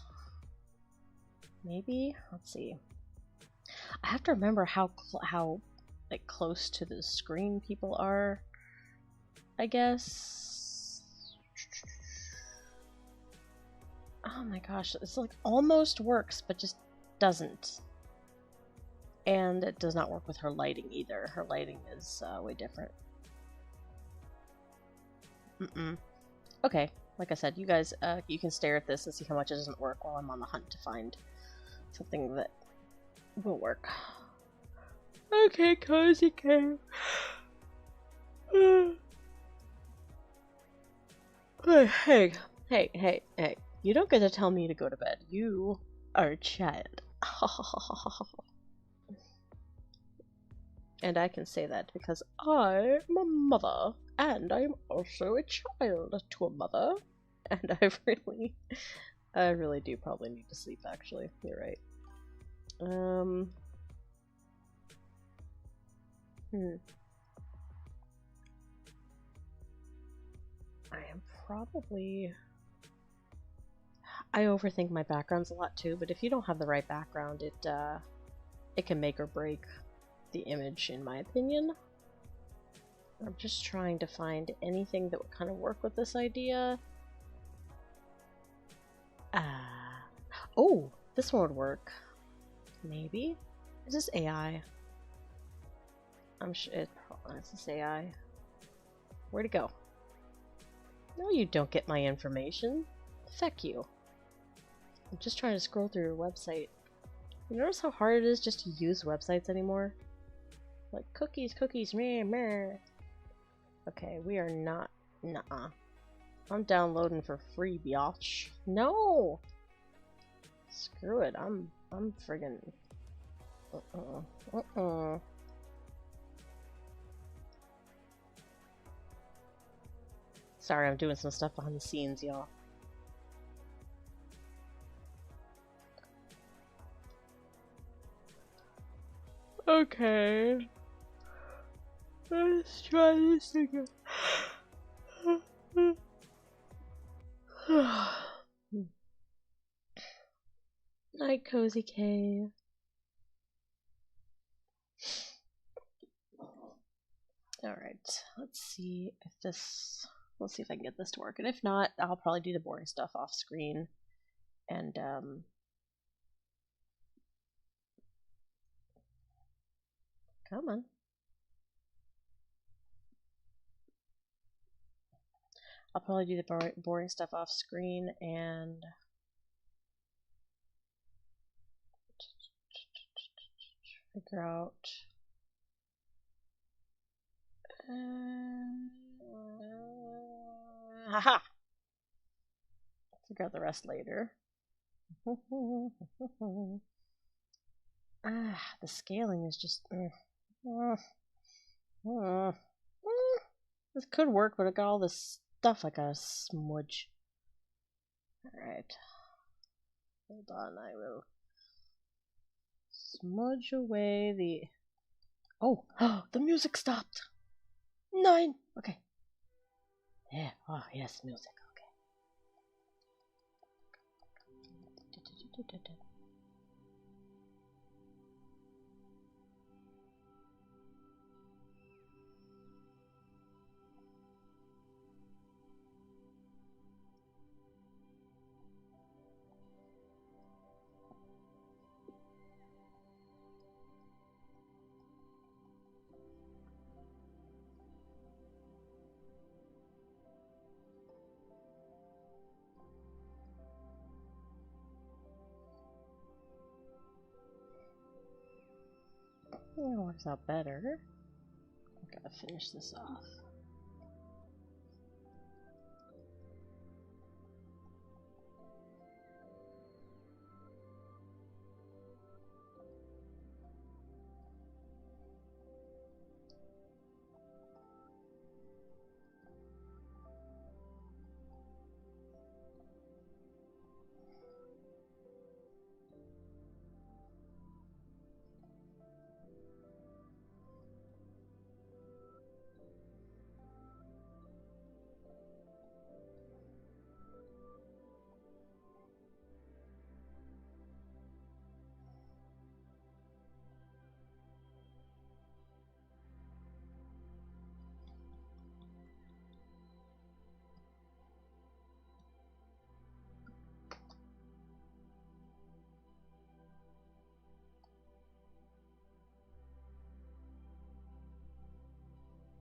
Maybe? Let's see. I have to remember how like close to the screen people are, I guess. Oh my gosh, it's like almost works, but just doesn't. And it does not work with her lighting either. Her lighting is way different. Okay, like I said, you guys, you can stare at this and see how much it doesn't work while I'm on the hunt to find something that will work. Okay, Cozy Cave. Hey. You don't get to tell me to go to bed. You are a child. And I can say that because I'm a mother, and I'm also a child to a mother. And I really do probably need to sleep, actually. You're right. I overthink my backgrounds a lot too, but if you don't have the right background, it can make or break the image, in my opinion. I'm just trying to find anything that would kind of work with this idea. Oh, this one would work. Maybe? Is this AI? I'm sure it's this AI. Where'd it go? No, you don't get my information. Feck you. I'm just trying to scroll through your website. You notice how hard it is just to use websites anymore? Like, cookies, meh, meh. Okay, we are not. Nuh-uh. I'm downloading for free, biatch. No! Screw it, I'm friggin'. Sorry, I'm doing some stuff behind the scenes, y'all. Okay. Let's try this again. Night, Cozy Cave. Alright, let's see if this We'll see if I can get this to work. And if not, I'll probably do the boring stuff off screen. And, come on. I'll probably do the boring stuff off screen and figure out haha! Figure out the rest later. The scaling is just this could work, but I got all this stuff I gotta smudge. Alright. Hold on, I will smudge away the... Oh! The music stopped! 9! Okay. Yeah, oh yes, music, okay. That works out better. I gotta finish this off.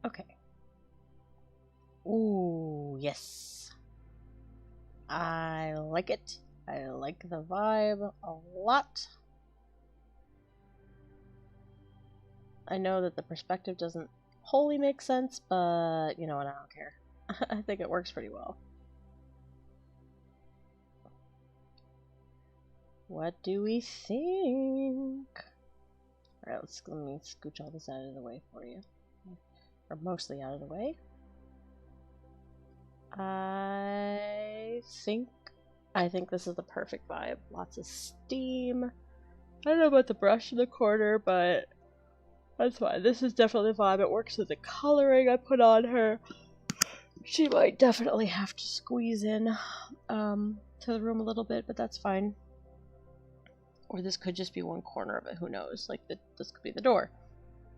Okay. Ooh, yes. I like it. I like the vibe a lot. I know that the perspective doesn't wholly make sense, but you know what, I don't care. I think it works pretty well. What do we think? Alright, let me scooch all this out of the way for you. Or mostly out of the way. I think this is the perfect vibe. Lots of steam. I don't know about the brush in the corner, but that's fine. This is definitely the vibe. It works with the coloring I put on her. She might definitely have to squeeze in to the room a little bit, but that's fine. Or this could just be one corner of it, who knows? Like, this could be the door.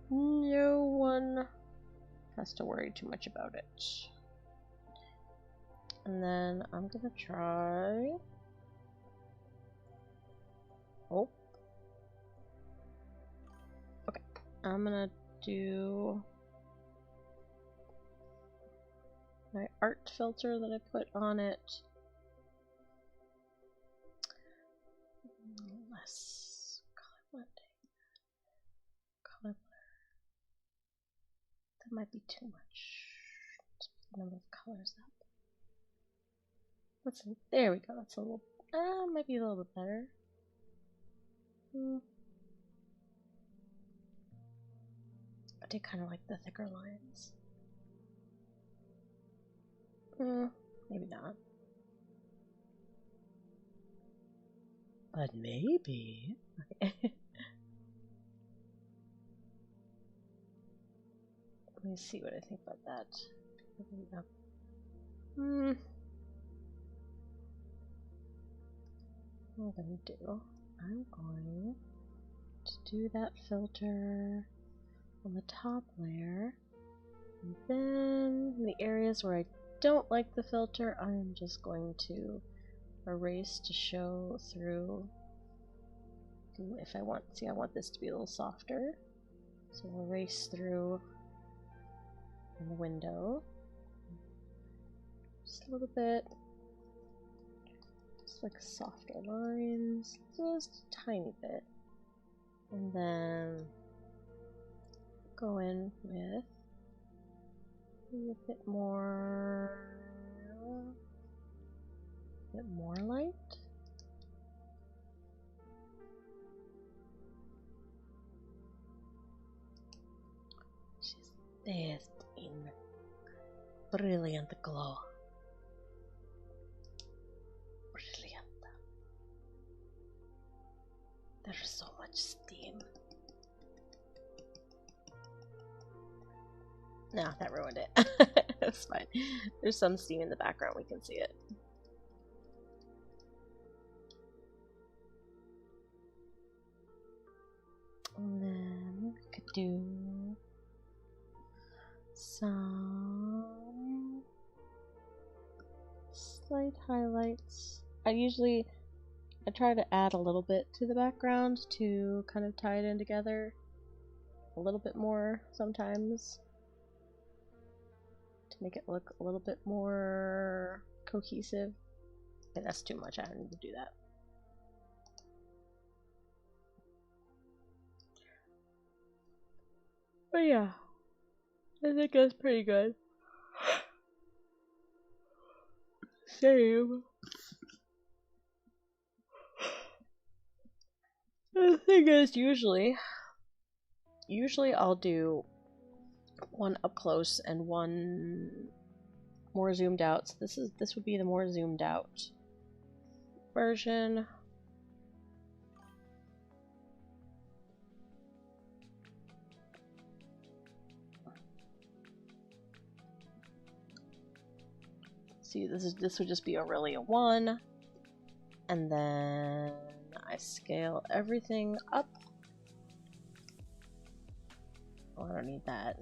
No one has to worry too much about it. And then I'm gonna try... Oh. Okay. I'm gonna do my art filter that I put on it. Less color blending. Color blur. That might be too much. Speed the number of colors up. There we go. That's a little. Might be a little bit better. I do kind of like the thicker lines. Maybe not. But maybe. Okay. Let me see what I think about that. What I'm gonna do, I'm going to do that filter on the top layer, and then in the areas where I don't like the filter, I'm just going to erase to show through. If I want, see, I want this to be a little softer, so we'll erase through in the window just a little bit, just like softer lines, just a tiny bit, and then go in with a bit more light. She's bathed in brilliant glow. Brilliant. There's so much steam. No, that ruined it. It's fine. There's some steam in the background, we can see it. And then we could do some slight highlights. I try to add a little bit to the background to kind of tie it in together a little bit more sometimes to make it look a little bit more cohesive. Okay, that's too much. I don't need to do that. But yeah, I think that's pretty good. Same. The thing is, usually I'll do one up close and one more zoomed out. So this would be the more zoomed out version. See, this would just be Aurelia 1, and then I scale everything up. Oh, I don't need that.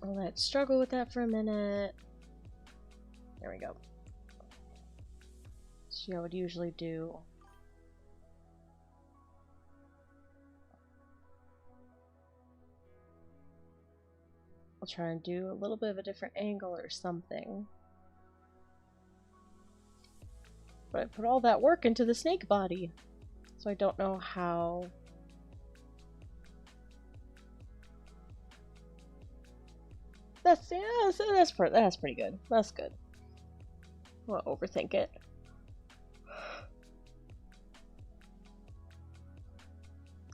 Let's struggle with that for a minute. There we go. So I would usually do I'll try and do a little bit of a different angle or something. But I put all that work into the snake body, so I don't know how. That's pretty good. That's good. I won't overthink it.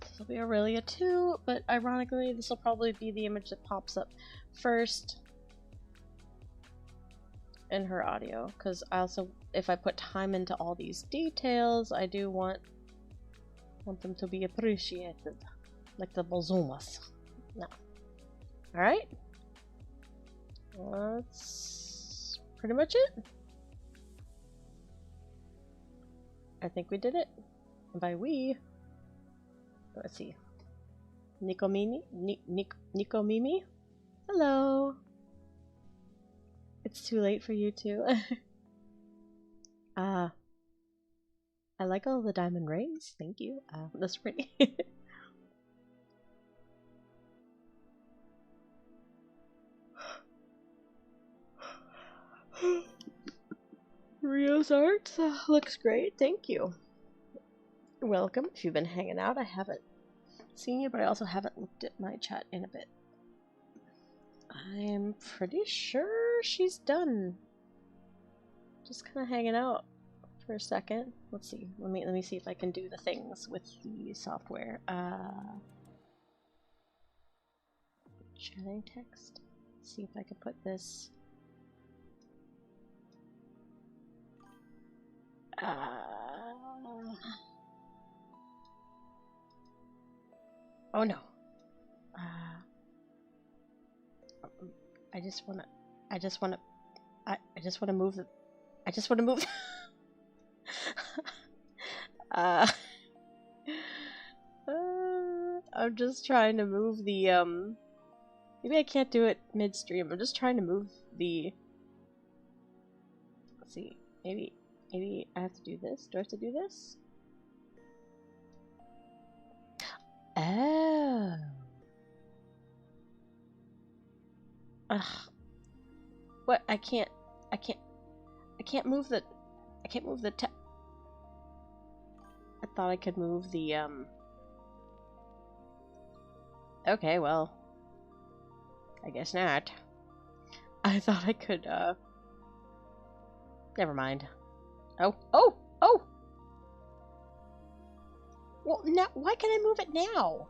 This will be Aurelia 2, but ironically, this will probably be the image that pops up first in her audio, because I also, if I put time into all these details, I do want them to be appreciated, like the Bozumas. No. Alright? That's pretty much it. I think we did it. And by we, let's see. Nico Mimi? Hello. It's too late for you too. I like all the diamond rings. Thank you. That's pretty. Rio's art looks great. Thank you. Welcome. If you've been hanging out, I haven't seen you, but I also haven't looked at my chat in a bit. I'm pretty sure she's done. Just kind of hanging out for a second. Let's see. Let me see if I can do the things with the software. Chatting text. Let's see if I can put this. Oh no. I just wanna move the, I just wanna move uh, I'm just trying to move the, maybe I can't do it midstream. I'm just trying to move the, let's see, maybe I have to do this. Do I have to do this? Oh. Ugh. What? I can't move the, I thought I could move the, okay, well, I guess not. I thought I could, never mind. Oh! Well, now, why can I move it now?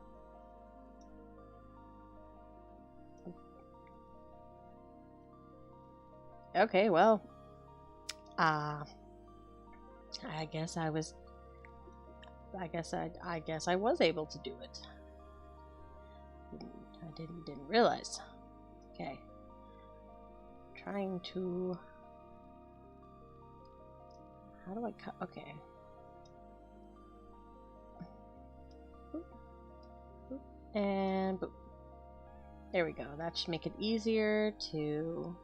Okay, well, I guess I was able to do it. I didn't realize. Okay. Trying to, how do I cut? Okay. And boop. There we go. That should make it easier to...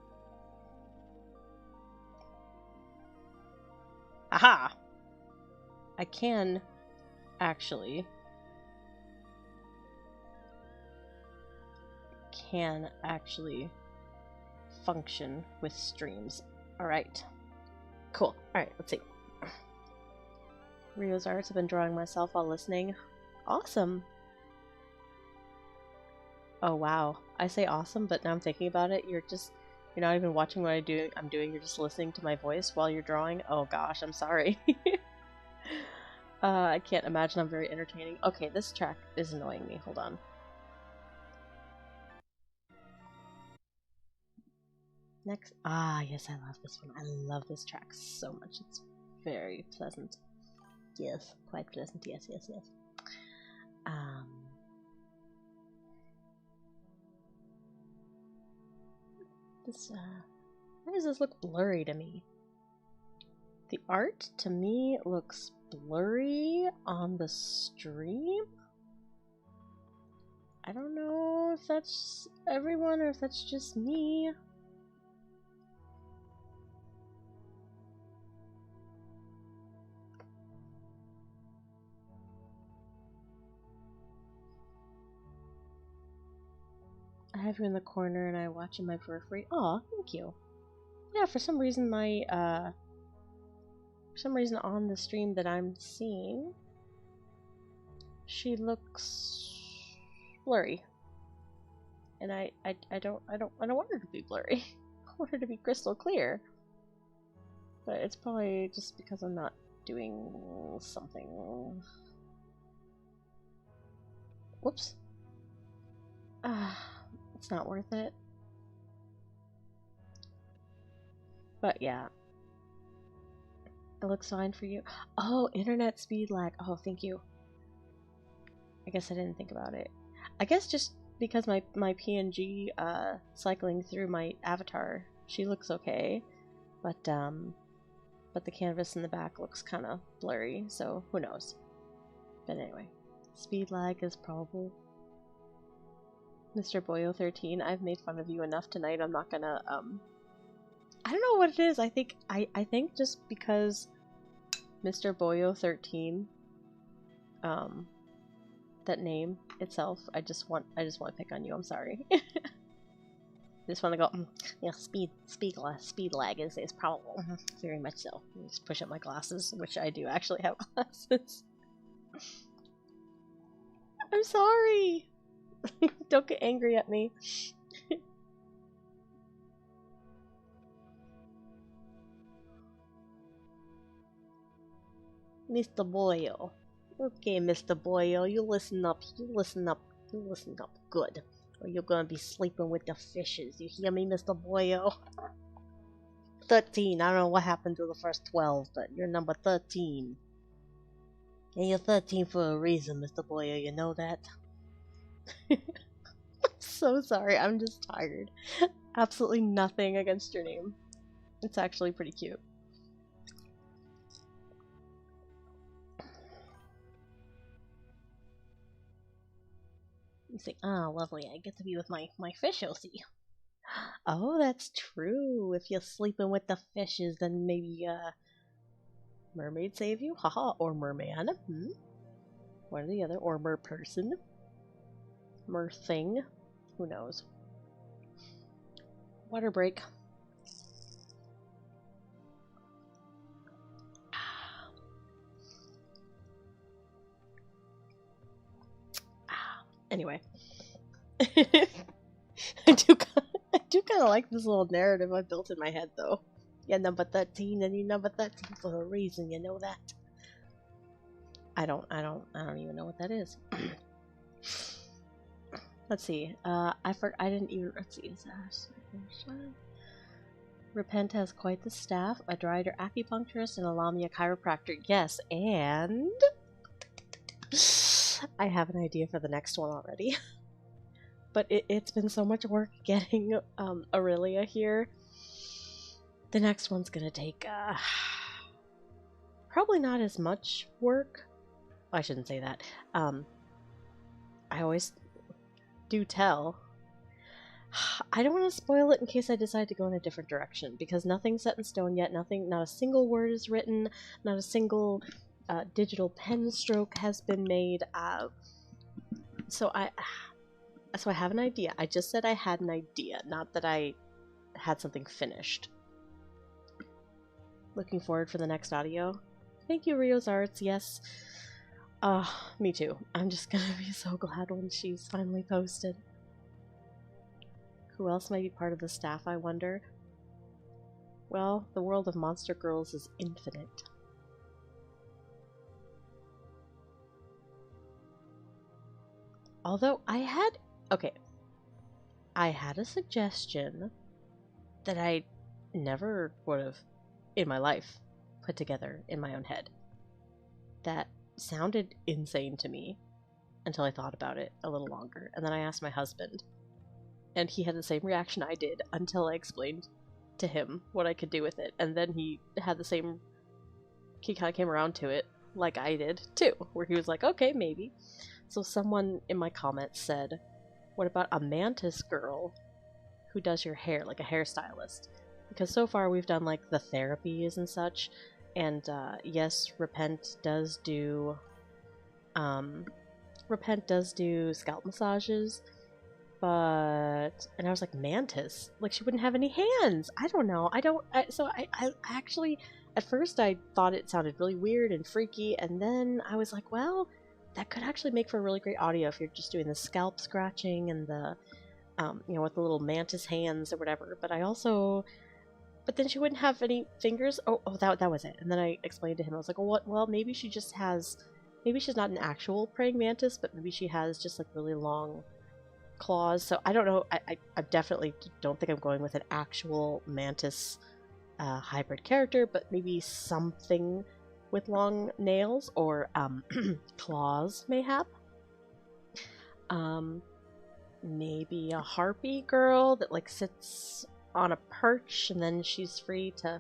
Aha! I can actually function with streams. Alright. Cool. Alright, let's see. Rio's Arts, I've been drawing myself while listening. Awesome! Oh wow. I say awesome, but now I'm thinking about it, you're not even watching what I'm doing, you're just listening to my voice while you're drawing. Oh gosh, I'm sorry. I can't imagine I'm very entertaining. Okay, this track is annoying me. Hold on. Next. Ah, yes, I love this one. I love this track so much. It's very pleasant. Yes, quite pleasant. Yes. This, why does this look blurry to me? The art, to me, looks blurry on the stream? I don't know if that's everyone or if that's just me. I have you in the corner and I watch in my periphery. Aw, thank you. Yeah, for some reason on the stream that I'm seeing, she looks blurry. And I don't want her to be blurry. I want her to be crystal clear. But it's probably just because I'm not doing something. Whoops. It's not worth it. But yeah. It looks fine for you. Oh, internet speed lag. Oh, thank you. I guess I didn't think about it. I guess just because my PNG cycling through my avatar, she looks okay. But the canvas in the back looks kind of blurry, so who knows. But anyway, speed lag is probable. Mr. Boyo13, I've made fun of you enough tonight. I'm not gonna I don't know what it is. I think just because Mr. Boyo13, that name itself, I just want to pick on you. I'm sorry. I just want to go. Yeah, speed lag is probable. Very much so. Just push up my glasses, which I do actually have glasses. I'm sorry. Don't get angry at me. Mr. Boyo. Okay, Mr. Boyo, you listen up. Good. Or you're gonna be sleeping with the fishes. You hear me, Mr. Boyo? 13. I don't know what happened to the first 12, but you're number 13. And you're 13 for a reason, Mr. Boyo, you know that? I'm so sorry, I'm just tired. Absolutely nothing against your name. It's actually pretty cute. You say, ah, lovely, I get to be with my fish, you'll see. Oh, that's true. If you're sleeping with the fishes, then maybe, mermaid save you? Haha, or merman. One or the other. Or mer person. Mer thing. Who knows? Water break. Anyway. I do kind of like this little narrative I built in my head, though. Yeah, number 13, and you number 13 for a reason, you know that? I don't even know what that is. Let's see. I didn't even. Let's see. Repent has quite the staff, a drider acupuncturist, and a Lamia chiropractor. Yes, and I have an idea for the next one already. But it's been so much work getting Aurelia here. The next one's gonna take probably not as much work. I shouldn't say that. I always do tell. I don't want to spoil it in case I decide to go in a different direction, because nothing's set in stone yet. Not a single word is written. Not a single digital pen stroke has been made. So I have an idea. I just said I had an idea, not that I had something finished. Looking forward for the next audio. Thank you, Rio's Arts. Yes. Me too. I'm just gonna be so glad when she's finally posted. Who else might be part of the staff, I wonder? Well, the world of Monster Girls is infinite. Although I had a suggestion that I never would have in my life put together in my own head. That sounded insane to me until I thought about it a little longer. And then I asked my husband, and he had the same reaction I did until I explained to him what I could do with it. And then he had the same, he kind of came around to it like I did too, where he was like, okay, maybe. So someone in my comments said, what about a mantis girl who does your hair, like a hairstylist? Because so far we've done like the therapies and such, and yes, Repent does do scalp massages, but and I was like, Mantis, like she wouldn't have any hands. I don't know. So I actually at first I thought it sounded really weird and freaky, and then I was like, well, that could actually make for really great audio if you're just doing the scalp scratching and the with the little mantis hands or whatever. But then she wouldn't have any fingers. That was it. And then I explained to him, I was like, well, maybe she just has, maybe she's not an actual praying mantis, but maybe she has just like really long claws. So I don't know. I definitely don't think I'm going with an actual mantis hybrid character, but maybe something with long nails or claws, mayhap. Maybe a harpy girl that like sits on a perch and then she's free to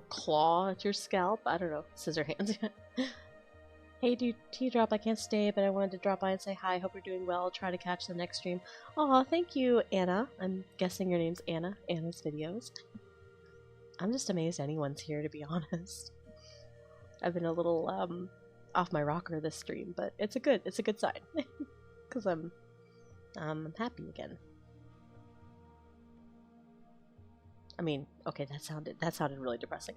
claw at your scalp. I don't know. Scissor hands. Hey dude, T-Drop, I can't stay, but I wanted to drop by and say hi. Hope you're doing well. I'll try to catch the next stream. Aw, thank you, Anna. I'm guessing your name's Anna. Anna's videos. I'm just amazed anyone's here, to be honest. I've been a little off my rocker this stream, but it's a good sign. Because I'm happy again. I mean, okay, that sounded really depressing.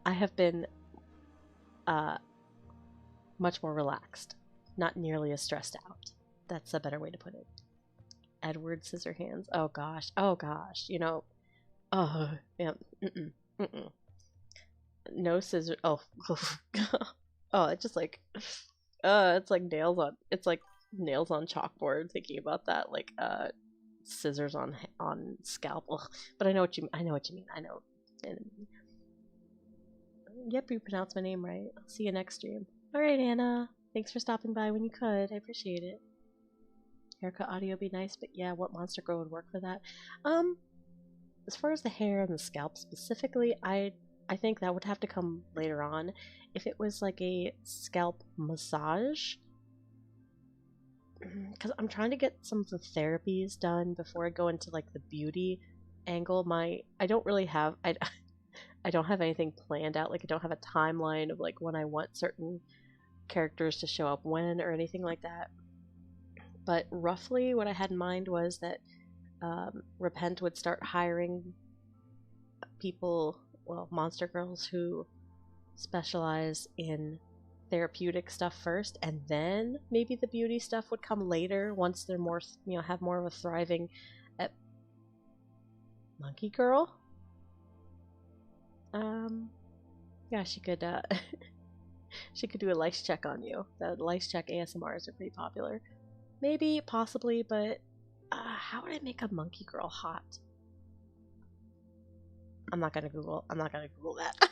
I have been much more relaxed, not nearly as stressed out. That's a better way to put it. Edward Scissorhands. Oh gosh. Yeah. No scissor. Oh. Oh, it's just like. It's like nails on. It's like nails on chalkboard. Thinking about that, like scissors on scalp. Ugh. But I know what you mean. I know. Yep, you pronounced my name right. I'll see you next stream. Alright, Anna. Thanks for stopping by when you could. I appreciate it. Haircut audio would be nice, but yeah, what monster girl would work for that? As far as the hair and the scalp specifically, I think that would have to come later on. If it was like a scalp massage, because I'm trying to get some of the therapies done before I go into like the beauty angle. I don't really have I don't have anything planned out. Like I don't have a timeline of like when I want certain characters to show up when or anything like that. But roughly what I had in mind was that Repent would start hiring people, well, monster girls who specialize in therapeutic stuff first, and then maybe the beauty stuff would come later once they're more, have more of a thriving at Monkey Girl. Yeah, she could she could do a lice check on you. The lice check ASMRs are pretty popular. Maybe, possibly, but how would I make a monkey girl hot? I'm not gonna Google that.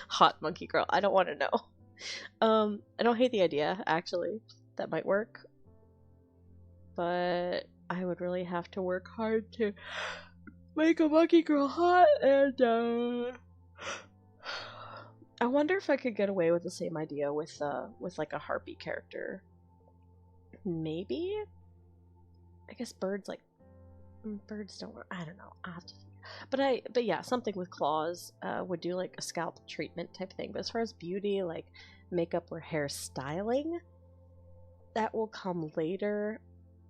Hot monkey girl. I don't want to know. I don't hate the idea, actually. That might work. But I would really have to work hard to make a monkey girl hot, and I wonder if I could get away with the same idea with like a harpy character. Maybe? I guess birds don't work. I don't know. I'll have to but yeah, something with claws would do like a scalp treatment type thing. But as far as beauty, like makeup or hair styling, that will come later.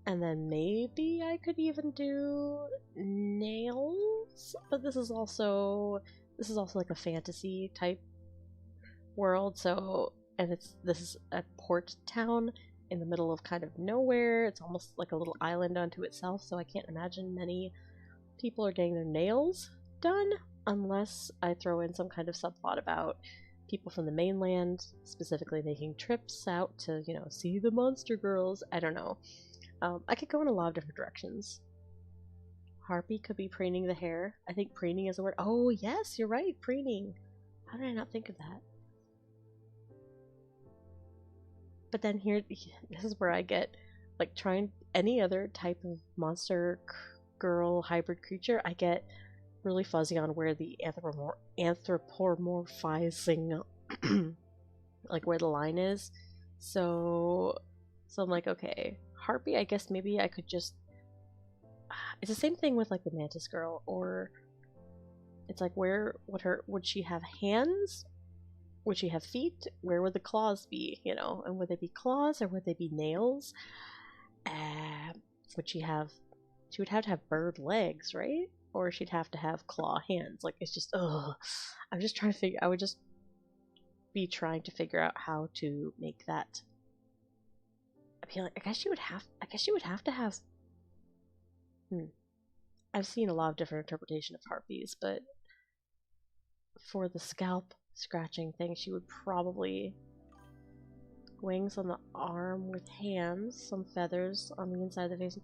And then maybe I could even do nails. But this is also like a fantasy type world, so this is a port town in the middle of kind of nowhere. It's almost like a little island unto itself, so I can't imagine many people are getting their nails done unless I throw in some kind of subplot about people from the mainland specifically making trips out to, see the monster girls. I don't know. I could go in a lot of different directions. Harpy could be preening the hair. I think preening is a word. Oh yes, you're right, preening. How did I not think of that? But then this is where I get, like, trying any other type of monster girl hybrid creature, I get really fuzzy on where the anthropomorphizing, like, where the line is. So I'm like, okay, harpy, I guess maybe I could just, it's the same thing with, like, the mantis girl, or it's like, would she have hands? Would she have feet? Where would the claws be, And would they be claws or would they be nails? She would have to have bird legs, right? Or she'd have to have claw hands. Like, it's just, ugh. I would just be trying to figure out how to make that appealing. I guess she would have to have, I've seen a lot of different interpretation of harpies, but for the scalp scratching thing, she would probably wings on the arm with hands, some feathers on the inside of the face.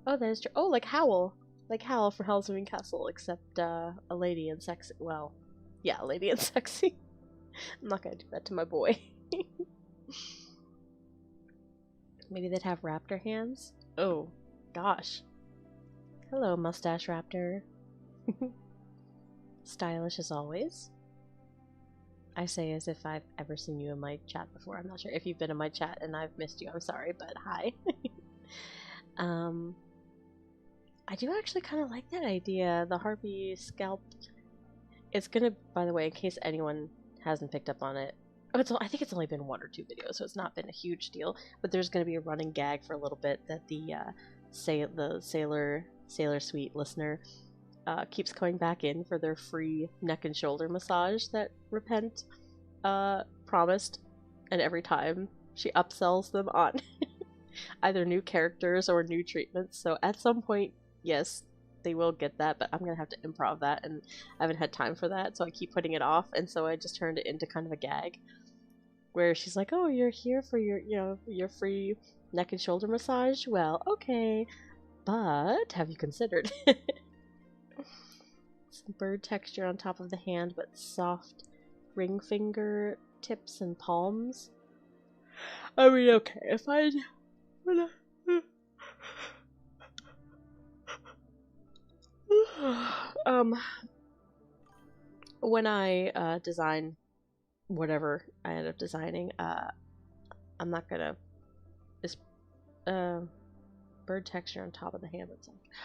Oh, that is true. Oh, like Howl from Howl's Moving Castle, except a lady and sexy. Well, yeah, a lady and sexy. I'm not gonna do that to my boy. Maybe they'd have raptor hands. Oh, gosh. Hello, mustache raptor. Stylish as always. I say as if I've ever seen you in my chat before. I'm not sure if you've been in my chat and I've missed you. I'm sorry, but hi. I do actually kind of like that idea. The harpy scalp. It's gonna, by the way, in case anyone hasn't picked up on it. I think it's only been 1 or 2 videos, so it's not been a huge deal. But there's gonna be a running gag for a little bit that the Sailor Suite listener keeps coming back in for their free neck and shoulder massage that Repent promised, and every time she upsells them on either new characters or new treatments. So at some point, yes, they will get that, but I'm gonna have to improv that, and I haven't had time for that, so I keep putting it off, and so I just turned it into kind of a gag where she's like, oh, you're here for your free neck and shoulder massage? Well, okay, but have you considered some bird texture on top of the hand, but soft ring finger tips and palms? I mean, okay, if I when I design whatever I end up designing, I'm not gonna this bird texture on top of the hand.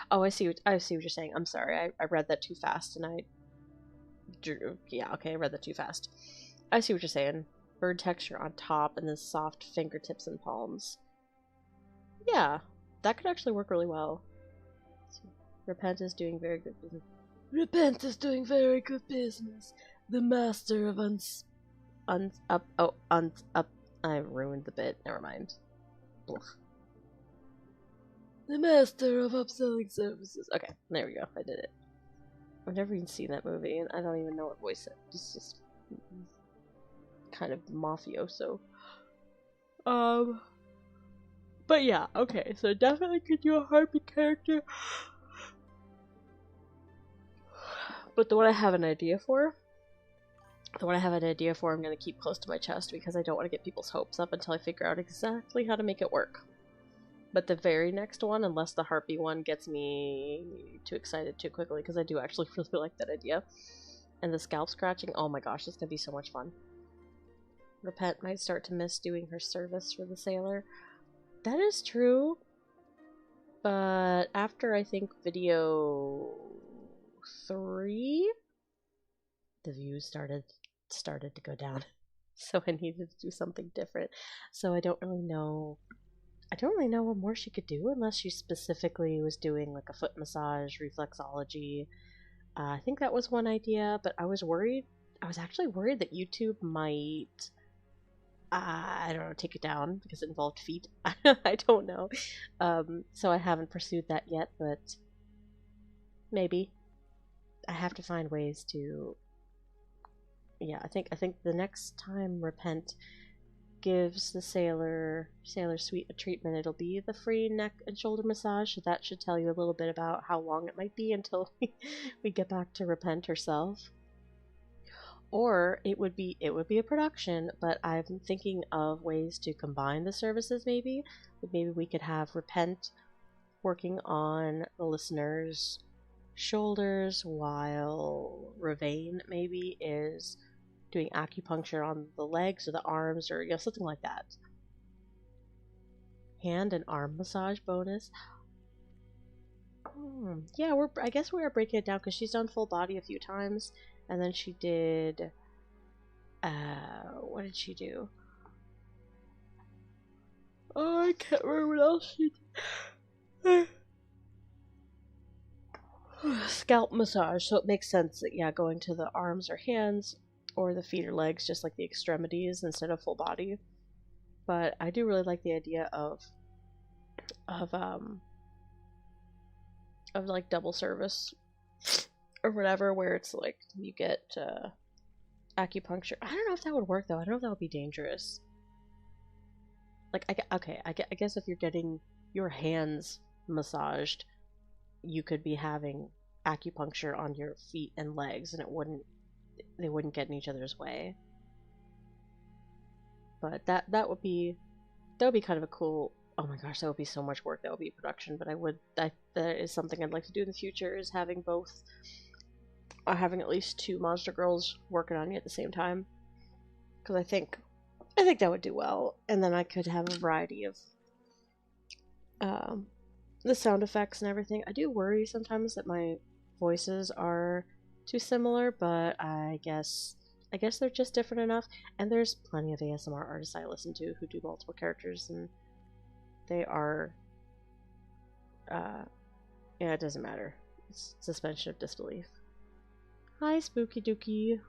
Oh, I see what you're saying. I'm sorry, I read that too fast, and I read that too fast. I see what you're saying. Bird texture on top, and then soft fingertips and palms. Yeah, that could actually work really well. Repent is doing very good business. Repent is doing very good business. The master of I ruined the bit. Never mind. Bluff. The master of upselling services. Okay, there we go. I did it. I've never even seen that movie, and I don't even know what voice it. It's just kind of mafioso. But yeah, okay. So definitely could do a harpy character. But the one I have an idea for, I'm going to keep close to my chest because I don't want to get people's hopes up until I figure out exactly how to make it work. But the very next one, unless the harpy one gets me too excited too quickly, because I do actually really like that idea. And the scalp scratching, oh my gosh, it's going to be so much fun. Repent might start to miss doing her service for the sailor. That is true. But after, I think, video 3, the views started to go down. So I needed to do something different. So I don't really know what more she could do unless she specifically was doing like a foot massage, reflexology. I think that was one idea, but I was actually worried that YouTube might, I don't know, take it down because it involved feet. I don't know. So I haven't pursued that yet, but maybe. I have to find ways to. Yeah, I think the next time Repent gives the sailor suite a treatment, it'll be the free neck and shoulder massage. So that should tell you a little bit about how long it might be until we get back to Repent herself. Or it would be a production, but I'm thinking of ways to combine the services. Maybe we could have Repent working on the listener's shoulders while Ravane maybe is doing acupuncture on the legs or the arms, or something like that. Hand and arm massage bonus. Yeah, I guess we are breaking it down because she's done full body a few times, and then she did. What did she do? Oh, I can't remember what else she did. Scalp massage. So it makes sense that going to the arms or hands, or the feet or legs, just like the extremities instead of full body. But I do really like the idea of like double service or whatever, where it's like you get acupuncture. I don't know if that would work though. I don't know if that would be dangerous. Like, I guess if you're getting your hands massaged, you could be having acupuncture on your feet and legs, and they wouldn't get in each other's way. But that would be kind of a cool. Oh my gosh, that would be so much work. That would be production, but that is something I'd like to do in the future, is having having at least 2 monster girls working on you at the same time. Because I think that would do well, and then I could have a variety of the sound effects and everything. I do worry sometimes that my voices are too similar, but I guess they're just different enough. And there's plenty of ASMR artists I listen to who do multiple characters, and they are it doesn't matter. It's suspension of disbelief. Hi, Spooky Dookie.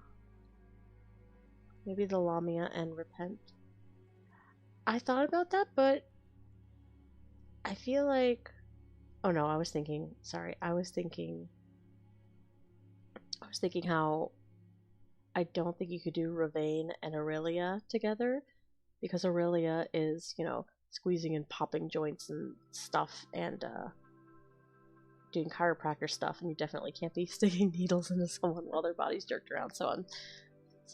Maybe the Lamia and Repent. I thought about that, but I feel like... Oh no, I was thinking how I don't think you could do Ravane and Aurelia together, because Aurelia is, squeezing and popping joints and stuff, and doing chiropractor stuff, and you definitely can't be sticking needles into someone while their body's jerked around. So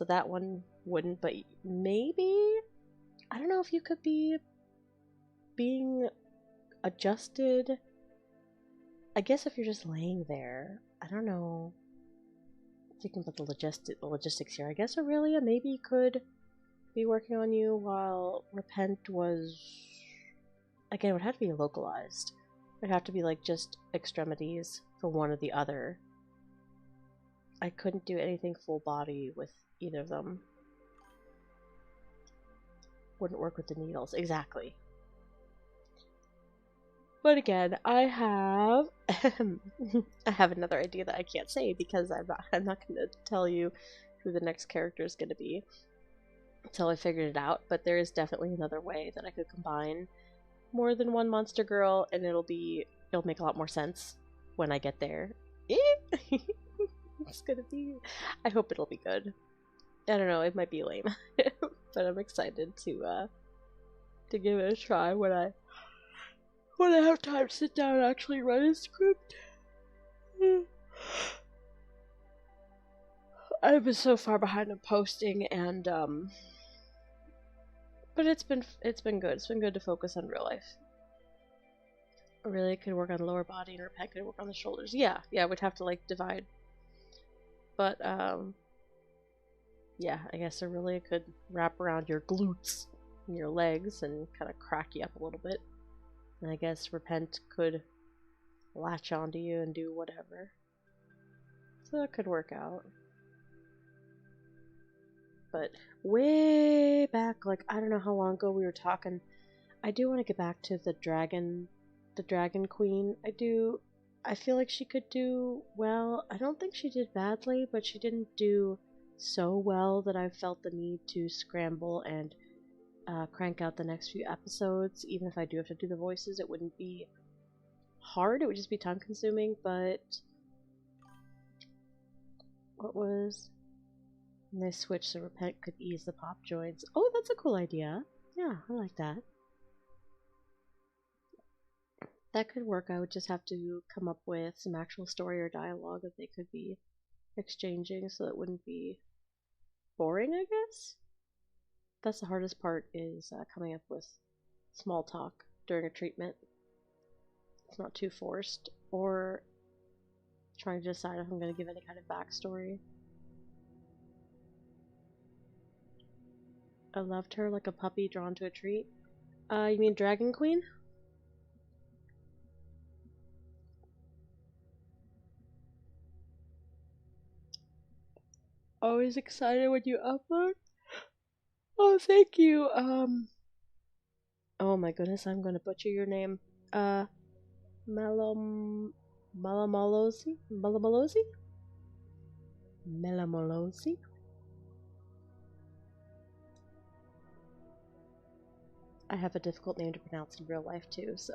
that one wouldn't, but maybe, I don't know if you could be being adjusted. I guess if you're just laying there, I don't know. Thinking about the logistics here. I guess Aurelia maybe could be working on you while Repent was... Again, it would have to be localized. It would have to be like just extremities for one or the other. I couldn't do anything full body with either of them. Wouldn't work with the needles. Exactly. But again, I have I have another idea that I can't say because I'm not going to tell you who the next character is going to be until I figured it out. But there is definitely another way that I could combine more than one monster girl, and it'll make a lot more sense when I get there. It's gonna be. I hope it'll be good. I don't know. It might be lame, but I'm excited to give it a try when I have time to sit down and actually write a script. I've been so far behind on posting, and but it's been good. It's been good to focus on real life. Aurelia could work on the lower body, and Repent could work on the shoulders. Yeah, we'd have to like divide. But yeah, I guess Aurelia could wrap around your glutes and your legs and kind of crack you up a little bit. And I guess Repent could latch onto you and do whatever. So that could work out. But way back, like, I don't know how long ago we were talking, I do want to get back to the dragon queen. I feel like she could do well. I don't think she did badly, but she didn't do so well that I felt the need to scramble and crank out the next few episodes. Even if I do have to do the voices, it wouldn't be hard. It would just be time consuming. But what was... And they switched so Repent could ease the pop joints. Oh, that's a cool idea. Yeah, I like that. That could work. I would just have to come up with some actual story or dialogue that they could be exchanging so it wouldn't be boring, I guess. That's the hardest part, is coming up with small talk during a treatment. It's not too forced, or trying to decide if I'm going to give any kind of backstory. I loved her like a puppy drawn to a treat. You mean Dragon Queen? Always excited when you upload. Oh, thank you. Oh my goodness, I'm gonna butcher your name. Malamolosi? Malamolosi? Melamolosi? I have a difficult name to pronounce in real life too, so.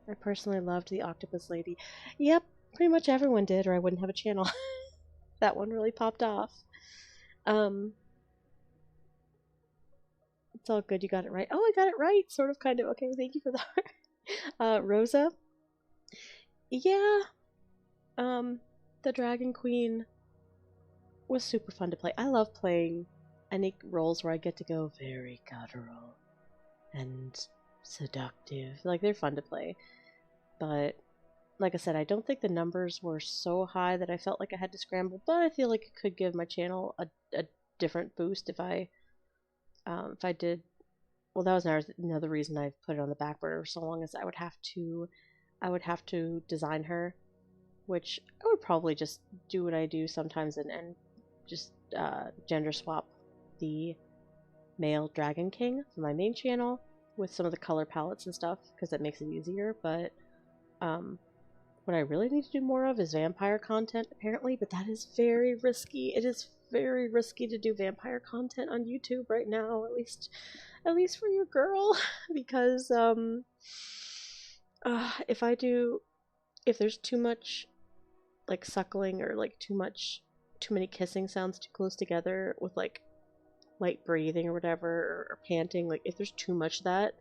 I personally loved the Octopus Lady. Yep, pretty much everyone did, or I wouldn't have a channel. That one really popped off. It's all good, you got it right. Oh, I got it right! Sort of, kind of. Okay, thank you for that. Rosa? Yeah. The Dragon Queen was super fun to play. I love playing any roles where I get to go very guttural and seductive. Like, they're fun to play. But, like I said, I don't think the numbers were so high that I felt like I had to scramble, but I feel like it could give my channel a different boost if I did. Well, that was another reason I put it on the back burner for so long, is I would have to design her, which I would probably just do what I do sometimes and just gender swap the male Dragon King for my main channel with some of the color palettes and stuff, because that makes it easier. But what I really need to do more of is vampire content, apparently, but that is very risky. It is very risky to do vampire content on YouTube right now, at least for your girl, because if there's too much like suckling, or like too many kissing sounds too close together with like light breathing or whatever, or panting, like if there's too much of that,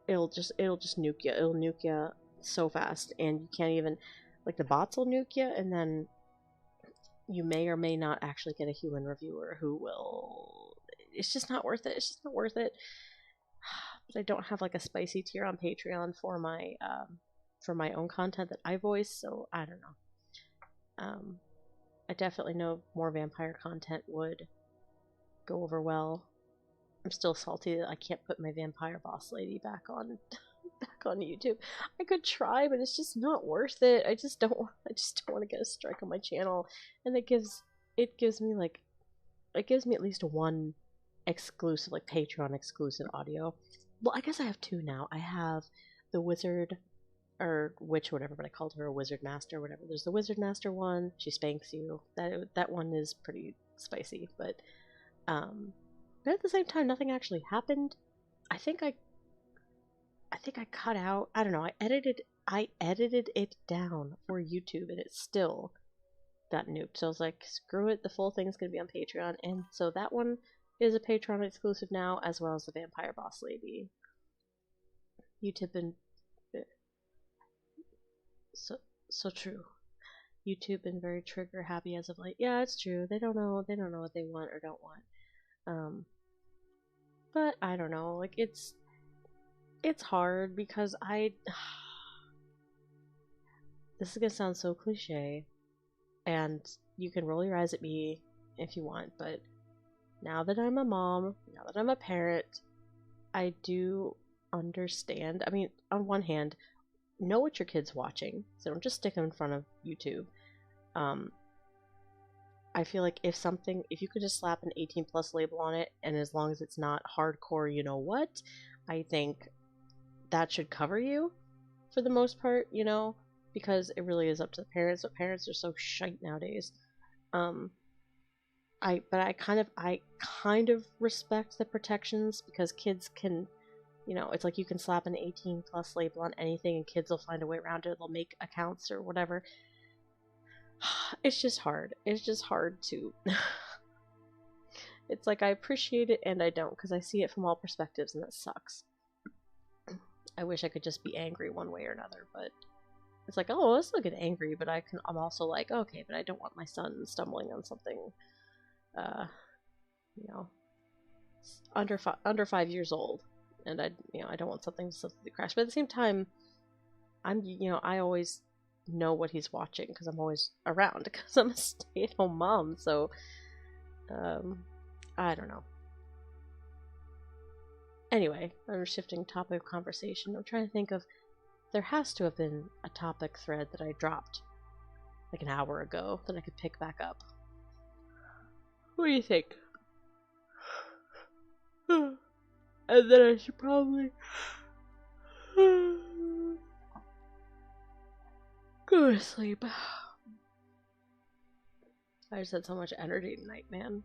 it'll just nuke you. It'll nuke you so fast, and you can't even, like, the bots will nuke you, and then you may or may not actually get a human reviewer who will... It's just not worth it. It's just not worth it. But I don't have like a spicy tier on Patreon for my for my own content that I voice, so I don't know. I definitely know more vampire content would go over well. I'm still salty that I can't put my vampire boss lady back on back on YouTube. I could try, but it's just not worth it. I just don't want to get a strike on my channel, and it gives me at least one exclusive, like Patreon exclusive audio. Well, I guess I have two now. I have the wizard or witch, whatever, but I called her a wizard master, whatever. There's the wizard master one. She spanks you. That one is pretty spicy, but at the same time, nothing actually happened. I think I cut out. I don't know. I edited it down for YouTube, and it still got nuked. So I was like, screw it. The full thing's gonna be on Patreon, and so that one is a Patreon exclusive now, as well as the vampire boss lady. YouTube and so true. YouTube been very trigger happy as of late. Yeah, it's true. They don't know what they want or don't want. But I don't know. Like it's hard because this is gonna sound so cliche, and you can roll your eyes at me if you want, but now that I'm a mom, now that I'm a parent, I do understand. I mean, on one hand, know what your kid's watching, so don't just stick them in front of YouTube. I feel like if you could just slap an 18 plus label on it, and as long as it's not hardcore, you know what, I think that should cover you for the most part, because it really is up to the parents, but parents are so shite nowadays. I kind of respect the protections, because kids can, it's like you can slap an 18 plus label on anything and kids will find a way around it. They'll make accounts or whatever. It's just hard. It's just hard to... It's like I appreciate it and I don't, because I see it from all perspectives and that sucks. I wish I could just be angry one way or another, but it's like, oh, let's look at angry, but I'm also like, okay, but I don't want my son stumbling on something, under 5 years old, and I don't want something to crash. But at the same time, I always know what he's watching because I'm always around, because I'm a stay-at-home mom. So, I don't know. Anyway, I'm shifting topic of conversation. I'm trying to think of, there has to have been a topic thread that I dropped like an hour ago that I could pick back up. What do you think? And then I should probably go to sleep. I just had so much energy tonight, man.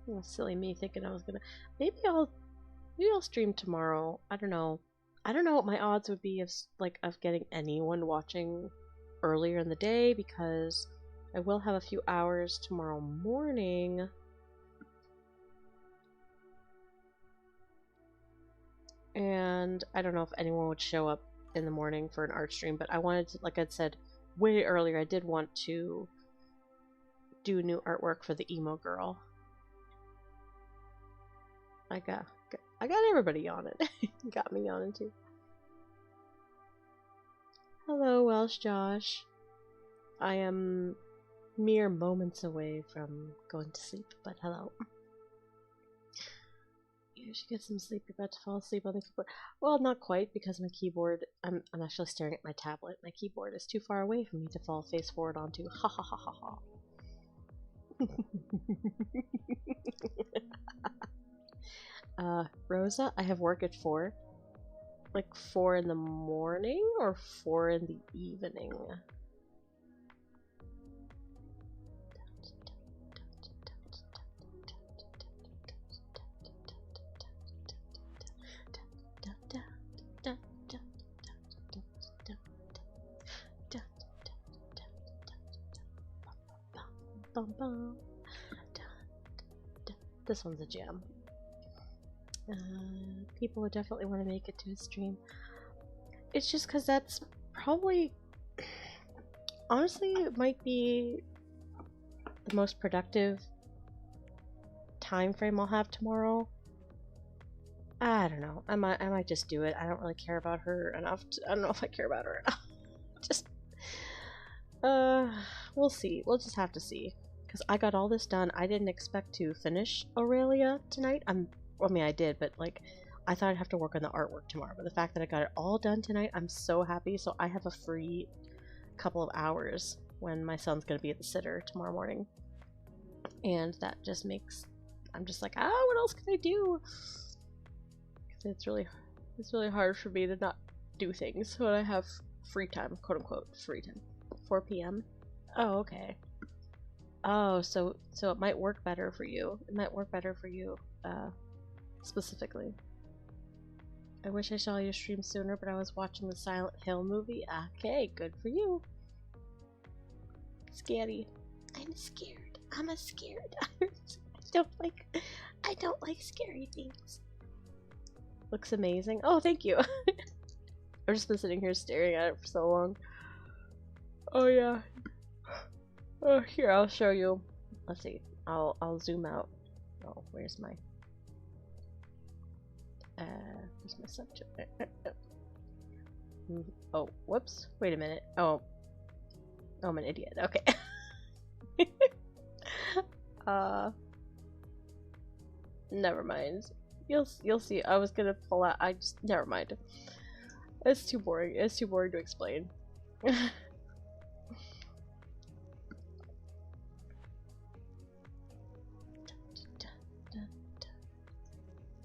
Oh, silly me thinking I was gonna. Maybe I'll stream tomorrow. I don't know. I don't know what my odds would be of getting anyone watching earlier in the day, because I will have a few hours tomorrow morning. And I don't know if anyone would show up in the morning for an art stream, but I wanted to, like I'd said way earlier, I did want to do new artwork for the emo girl. I got everybody on it. Got me on it too. Hello, Welsh Josh. I am mere moments away from going to sleep, but hello. You should get some sleep. You're about to fall asleep on the keyboard. Well, not quite, because my keyboard, I'm actually staring at my tablet. My keyboard is too far away for me to fall face forward onto. Ha ha ha ha ha. Rosa, I have work at 4. Like 4 in the morning or 4 in the evening? This one's a jam. People would definitely want to make it to a stream. It's just because that's probably, honestly, it might be the most productive time frame I'll have tomorrow. I don't know. I might just do it. I don't really care about her enough. I don't know if I care about her enough. Just, uh, we'll see. We'll just have to see. Because I got all this done. I didn't expect to finish Aurelia tonight. I mean, I did, but like, I thought I'd have to work on the artwork tomorrow. But the fact that I got it all done tonight, I'm so happy. So I have a free couple of hours when my son's gonna be at the sitter tomorrow morning. And that just makes, I'm just like, what else can I do? It's really hard for me to not do things when I have free time, quote unquote free time. 4 p.m. Oh, okay. Oh, so it might work better for you. It might work better for you, specifically. I wish I saw your stream sooner, but I was watching the Silent Hill movie. Okay, good for you. Scary. I'm scared. I'm scared. I don't like scary things. Looks amazing. Oh, thank you. I've just been sitting here staring at it for so long. Oh yeah. Oh, here, I'll show you. Let's see. I'll zoom out. Oh, where's my subject? Oh, whoops. Wait a minute. Oh, I'm an idiot. Okay. Never mind. You'll see. I was gonna pull out. Never mind. It's too boring. It's too boring to explain.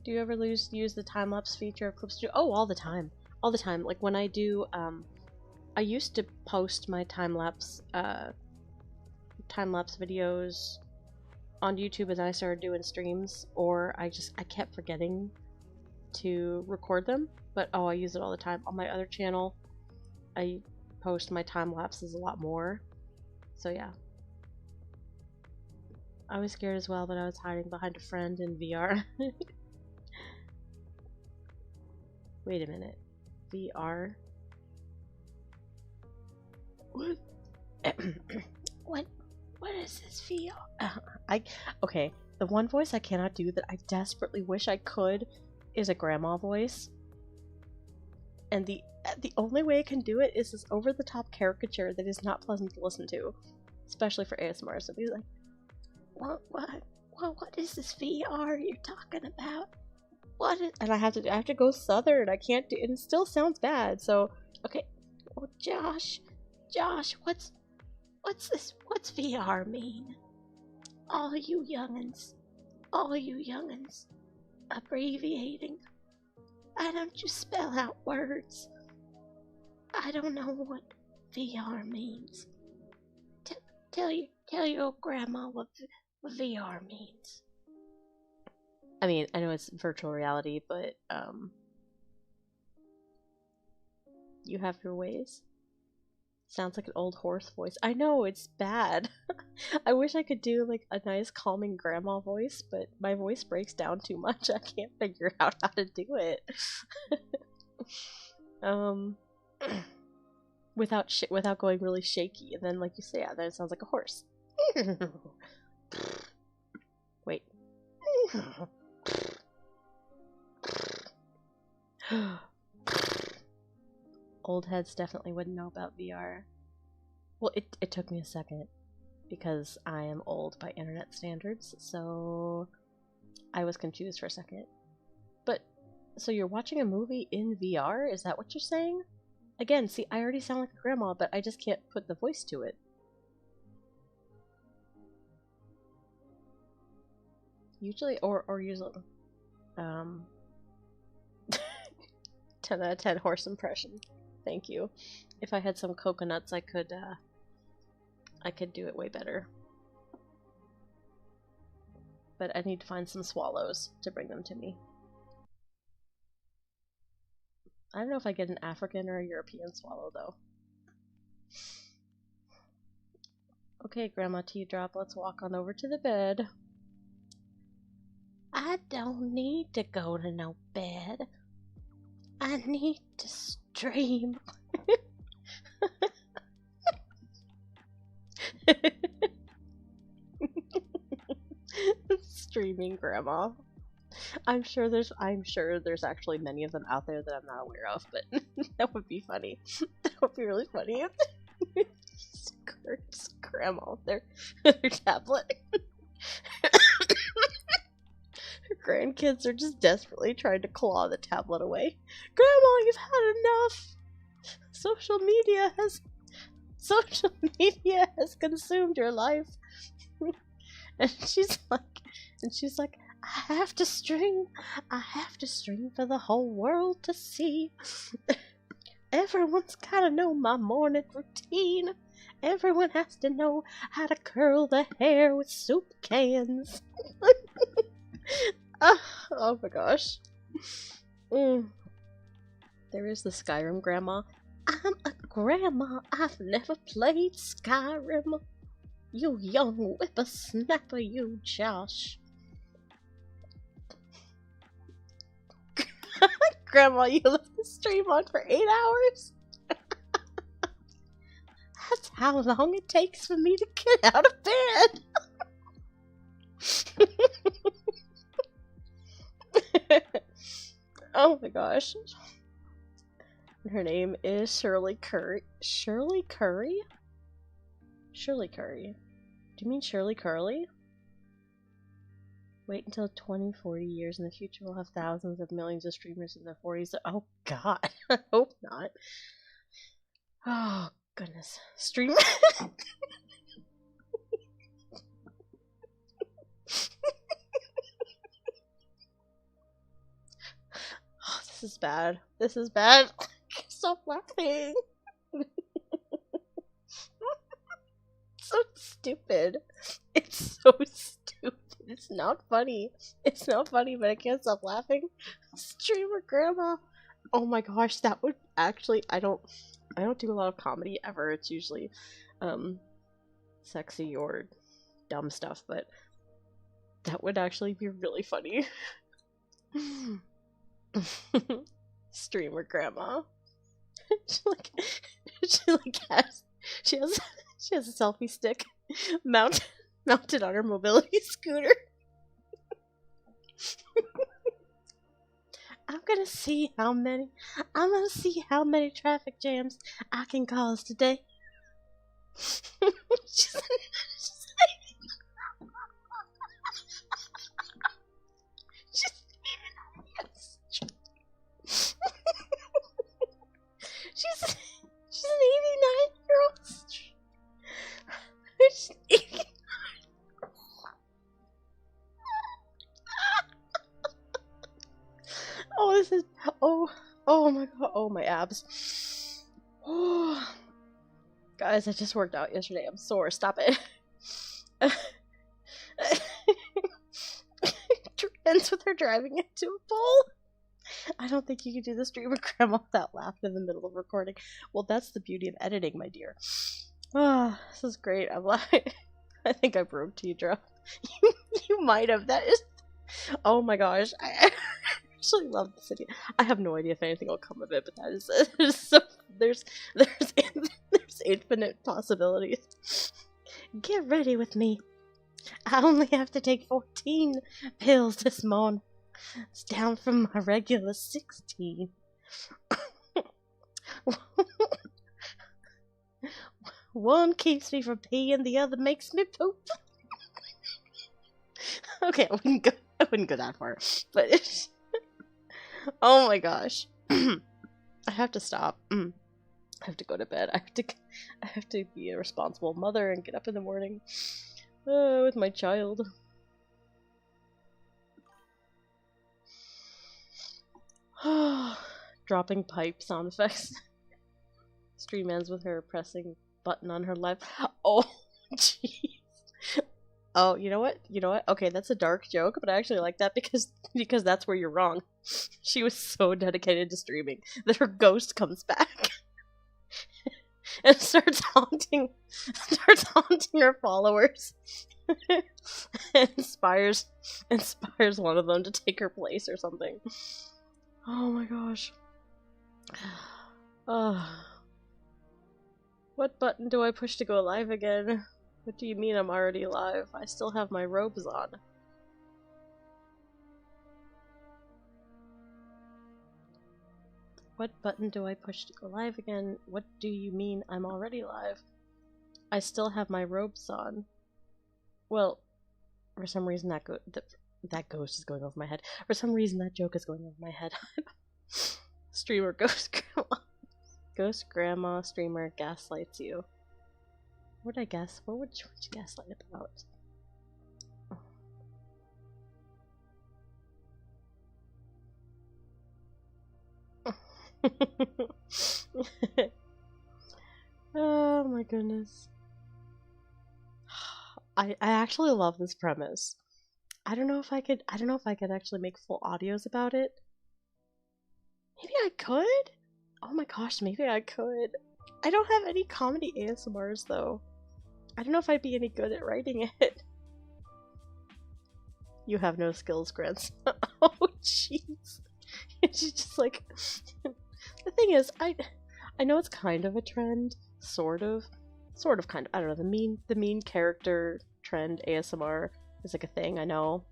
Do you ever use the time-lapse feature of Clip Studio? Oh, all the time. All the time. Like when I do, I used to post my time-lapse videos on YouTube, and then I started doing streams, or I kept forgetting to record them, but I use it all the time. On my other channel, I post my time lapses a lot more, so yeah. I was scared as well, but I was hiding behind a friend in VR. Wait a minute. VR? What? What is this VR? Okay, the one voice I cannot do that I desperately wish I could is a grandma voice. And the only way I can do it is this over-the-top caricature that is not pleasant to listen to. Especially for ASMR, so be like, what is this VR you're talking about? And I have to go southern. I can't do, and it still sounds bad. So, okay. Oh, Josh, what's VR mean? All you youngins, abbreviating. Why don't you spell out words? I don't know what VR means. Tell your old grandma what VR means. I mean, I know it's virtual reality, but you have your ways. Sounds like an old horse voice. I know, it's bad. I wish I could do like a nice calming grandma voice, but my voice breaks down too much. I can't figure out how to do it. Without going really shaky, and then like you say, then it sounds like a horse. Wait. Old heads definitely wouldn't know about VR. Well, it took me a second, because I am old by internet standards, so I was confused for a second. But, so you're watching a movie in VR? Is that what you're saying? Again, see, I already sound like a grandma, but I just can't put the voice to it. Usually, or usually, 10 out of 10 horse impression. Thank you. If I had some coconuts, I could do it way better. But I need to find some swallows to bring them to me. I don't know if I get an African or a European swallow, though. Okay, Grandma Teardrop, let's walk on over to the bed. I don't need to go to no bed. I need to stream. Streaming Grandma. I'm sure there's actually many of them out there that I'm not aware of, but that would be funny. That would be really funny if just grandma with their tablet. Her grandkids are just desperately trying to claw the tablet away. Grandma, you've had enough. Social media has consumed your life. And she's like, I have to string for the whole world to see. Everyone's gotta know my morning routine. Everyone has to know how to curl the hair with soup cans. Oh my gosh. There is the Skyrim grandma. I'm a grandma. I've never played Skyrim. You young whippersnapper, you Josh. Grandma, you left the stream on for 8 hours? That's how long it takes for me to get out of bed. Oh my gosh. Her name is Shirley Curry. Shirley Curry? Shirley Curry. Do you mean Shirley Curly? Wait until 20, 40 years in the future, we'll have thousands of millions of streamers in their 40s. Oh god, I hope not. Oh goodness. Streamer? Oh, this is bad. This is bad. Stop laughing. So stupid. It's so stupid. It's not funny. It's not funny, but I can't stop laughing. Streamer grandma. Oh my gosh, that would actually I don't do a lot of comedy ever. It's usually sexy or dumb stuff, but that would actually be really funny. Streamer grandma. She has a selfie stick mounted on her mobility scooter. I'm gonna see how many traffic jams I can cause today. She's an 89-year-old. Oh, this is oh my god, oh my abs. Oh, guys, I just worked out yesterday. I'm sore. Stop it. Ends with her driving into a pole. I don't think you can do the stream of grandma without laughing in the middle of recording. Well, that's the beauty of editing, my dear. Oh, this is great. I'm laughing. I think I broke Teedra. You might have. That is. Oh my gosh. I actually love this video. I have no idea if anything will come of it, but that is so. There's infinite possibilities. Get ready with me. I only have to take 14 pills this morning. It's down from my regular 16. One keeps me from peeing, the other makes me poop. Okay, I wouldn't go that far. But it's... Oh my gosh. I have to stop. I have to go to bed. I have to be a responsible mother and get up in the morning with my child. Dropping pipe sound effects. Stream ends with her pressing button on her left. Oh, jeez. Oh, you know what? Okay, that's a dark joke, but I actually like that because that's where you're wrong. She was so dedicated to streaming that her ghost comes back and starts haunting her followers. And inspires one of them to take her place or something. Oh my gosh. What button do I push to go live again? What do you mean I'm already live? I still have my robes on. What button do I push to go live again? What do you mean I'm already live? I still have my robes on. Well, for some reason that ghost is going over my head. For some reason that joke is going over my head. Streamer ghost grandma. Ghost grandma streamer gaslights you. What would I guess? What would you gaslight about? Oh my goodness. I actually love this premise. I don't know if I could actually make full audios about it. Maybe I could? Oh my gosh, maybe I could. I don't have any comedy ASMRs though. I don't know if I'd be any good at writing it. You have no skills, Grants. Oh jeez. She's just like the thing is, I know it's kind of a trend, sort of kind of. I don't know, the mean character trend ASMR is like a thing, I know.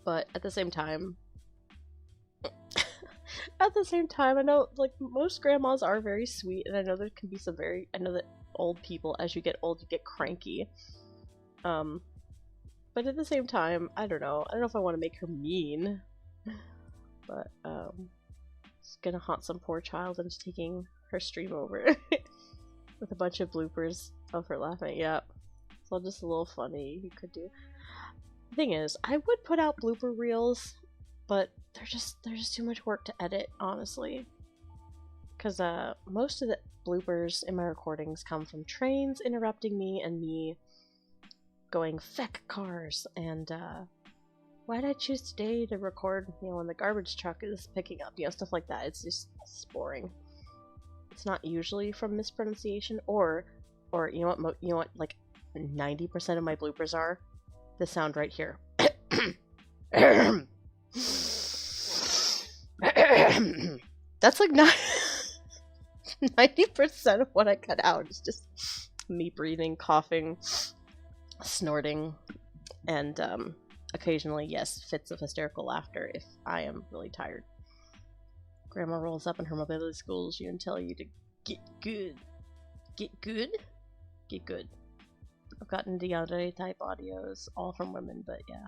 But at the same time I know like most grandmas are very sweet, and I know there can be some I know that old people, as you get old, you get cranky. But at the same time, I don't know if I want to make her mean. But just gonna haunt some poor child into taking her stream over with a bunch of bloopers of her laughing. Yep. It's all just a little funny you could do. The thing is, I would put out blooper reels, but they're just too much work to edit, honestly. Because most of the bloopers in my recordings come from trains interrupting me and me going feck cars, and why did I choose today to record, when the garbage truck is picking up, stuff like that. It's boring. It's not usually from mispronunciation, or you know what, like 90% of my bloopers are this sound right here. That's like 90% of what I cut out is just me breathing, coughing, snorting, and occasionally, yes, fits of hysterical laughter if I am really tired. Grandma rolls up in her mobility schools you and tell you to get good. Get good? Get good. I've gotten DeAndre type audios, all from women, but yeah.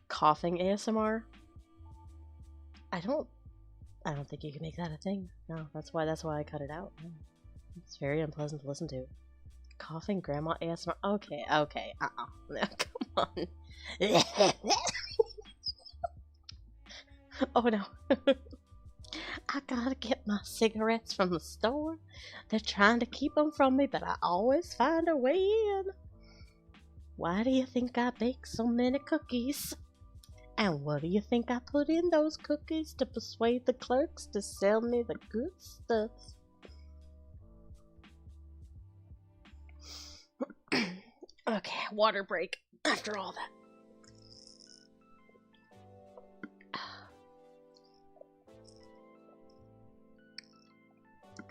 Coughing ASMR? I don't think you can make that a thing. No, that's why I cut it out. It's very unpleasant to listen to. Coughing grandma ASMR? Okay. Now, come on. Oh no. I gotta get my cigarettes from the store. They're trying to keep them from me, but I always find a way in. Why do you think I bake so many cookies? And what do you think I put in those cookies to persuade the clerks to sell me the good stuff? Okay, water break after all that.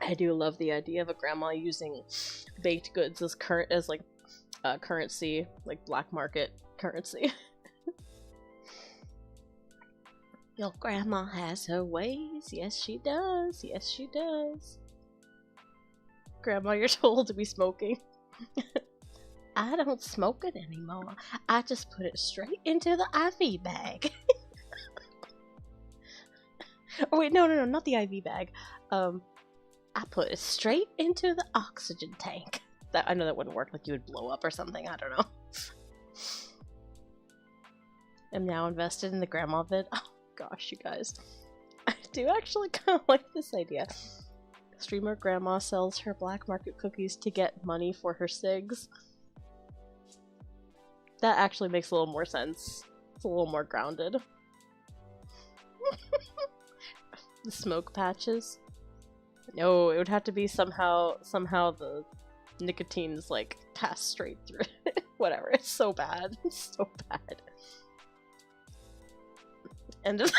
I do love the idea of a grandma using baked goods as currency, like black market currency. Your grandma has her ways. Yes, she does. Yes, she does. Grandma, you're told to be smoking. I don't smoke it anymore. I just put it straight into the IV bag. Oh wait, no, not the IV bag. I put it straight into the oxygen tank. I know that wouldn't work, like you would blow up or something, I don't know. I'm now invested in the grandma vid. Oh gosh, you guys. I do actually kind of like this idea. Streamer grandma sells her black market cookies to get money for her cigs. That actually makes a little more sense. It's a little more grounded. The smoke patches. No, it would have to be somehow the nicotine's like passed straight through it. Whatever, it's so bad. It's so bad. And just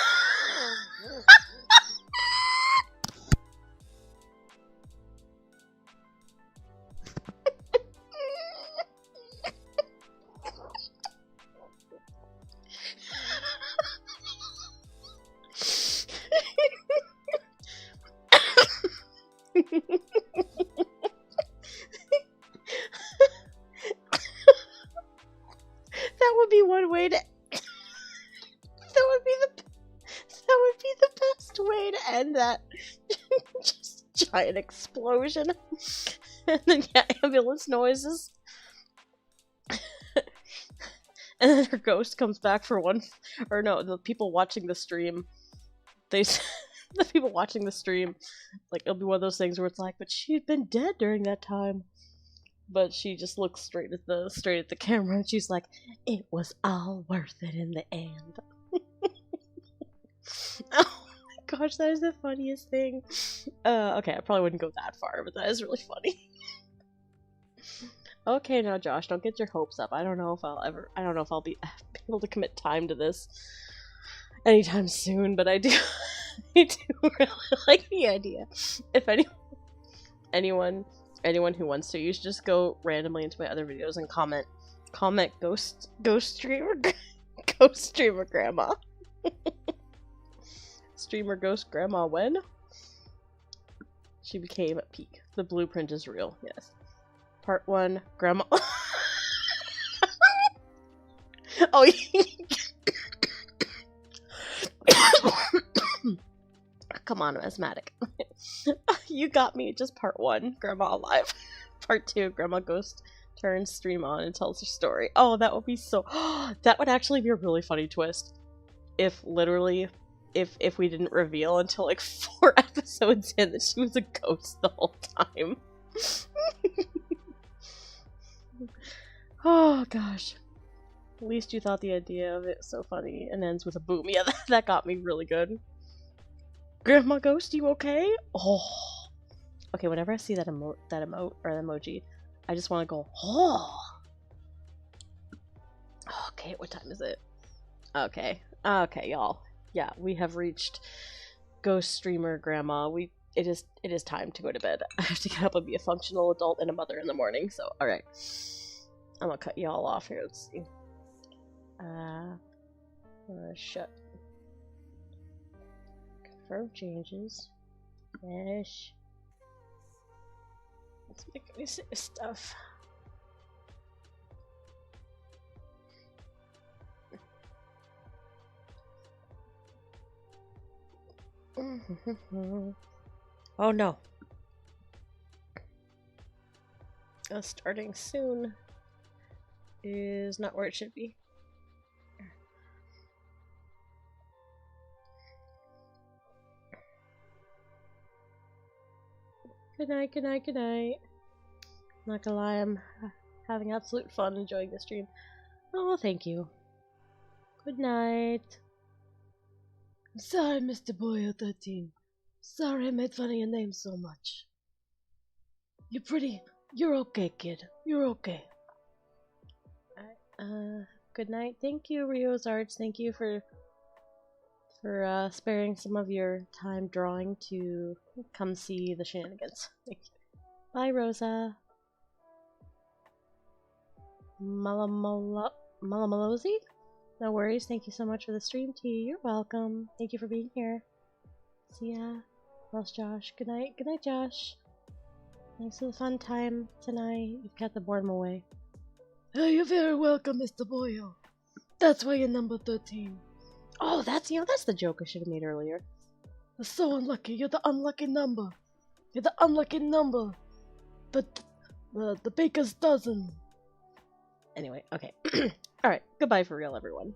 find that. Just giant explosion. And then, yeah, ambulance noises. And then her ghost comes back for one, or no, the people watching the stream, the people watching the stream, like, it'll be one of those things where it's like, but she'd been dead during that time. But she just looks straight at the camera and she's like, it was all worth it in the end. Oh my gosh, that is the funniest thing. Okay, I probably wouldn't go that far, but that is really funny. Okay, now Josh, don't get your hopes up. I don't know if I'll be able to commit time to this anytime soon, but I do really like the idea. If anyone who wants to, you should just go randomly into my other videos and comment ghost streamer grandma. Streamer ghost grandma when she became peak. The blueprint is real. Yes. Part 1, grandma. Oh, come on, I'm asthmatic. You got me. Just part 1, grandma alive. Part 2, grandma ghost turns stream on and tells her story. Oh, that would be so. That would actually be a really funny twist. If literally, if we didn't reveal until like 4 episodes in that she was a ghost the whole time. Oh gosh. At least you thought the idea of it was so funny and ends with a boom. Yeah, that got me really good. Grandma Ghost, you okay? Oh. Okay, whenever I see that emote or emoji, I just want to go, oh. Okay, what time is it? Okay. Okay, y'all. Yeah, we have reached Ghost Streamer Grandma. It is time to go to bed. I have to get up and be a functional adult and a mother in the morning, so alright. I'm gonna cut y'all off here. Let's see. Shut. Confirm changes. Finish. Let's make me say stuff. Oh no. Starting soon is not where it should be. Good night, good night, good night. Not gonna lie, I'm having absolute fun enjoying the stream. Oh, thank you. Good night. I'm sorry, Mr. Boyo13. Sorry I made fun of your name so much. You're okay, kid. You're okay. Good night. Thank you, Rio's Arts. Thank you for sparing some of your time drawing to come see the shenanigans. Thank you. Bye, Rosa. Malamalozi? No worries. Thank you so much for the stream, T. You're welcome. Thank you for being here. See ya. Well, Josh. Good night. Good night, Josh. Thanks for the fun time tonight. You've kept the boredom away. Oh, you're very welcome, Mr. Boyo. That's why you're number 13. Oh, that's the joke I should have made earlier. You're so unlucky. You're the unlucky number. You're the unlucky number. The baker's dozen. Anyway, okay. Alright, goodbye for real, everyone.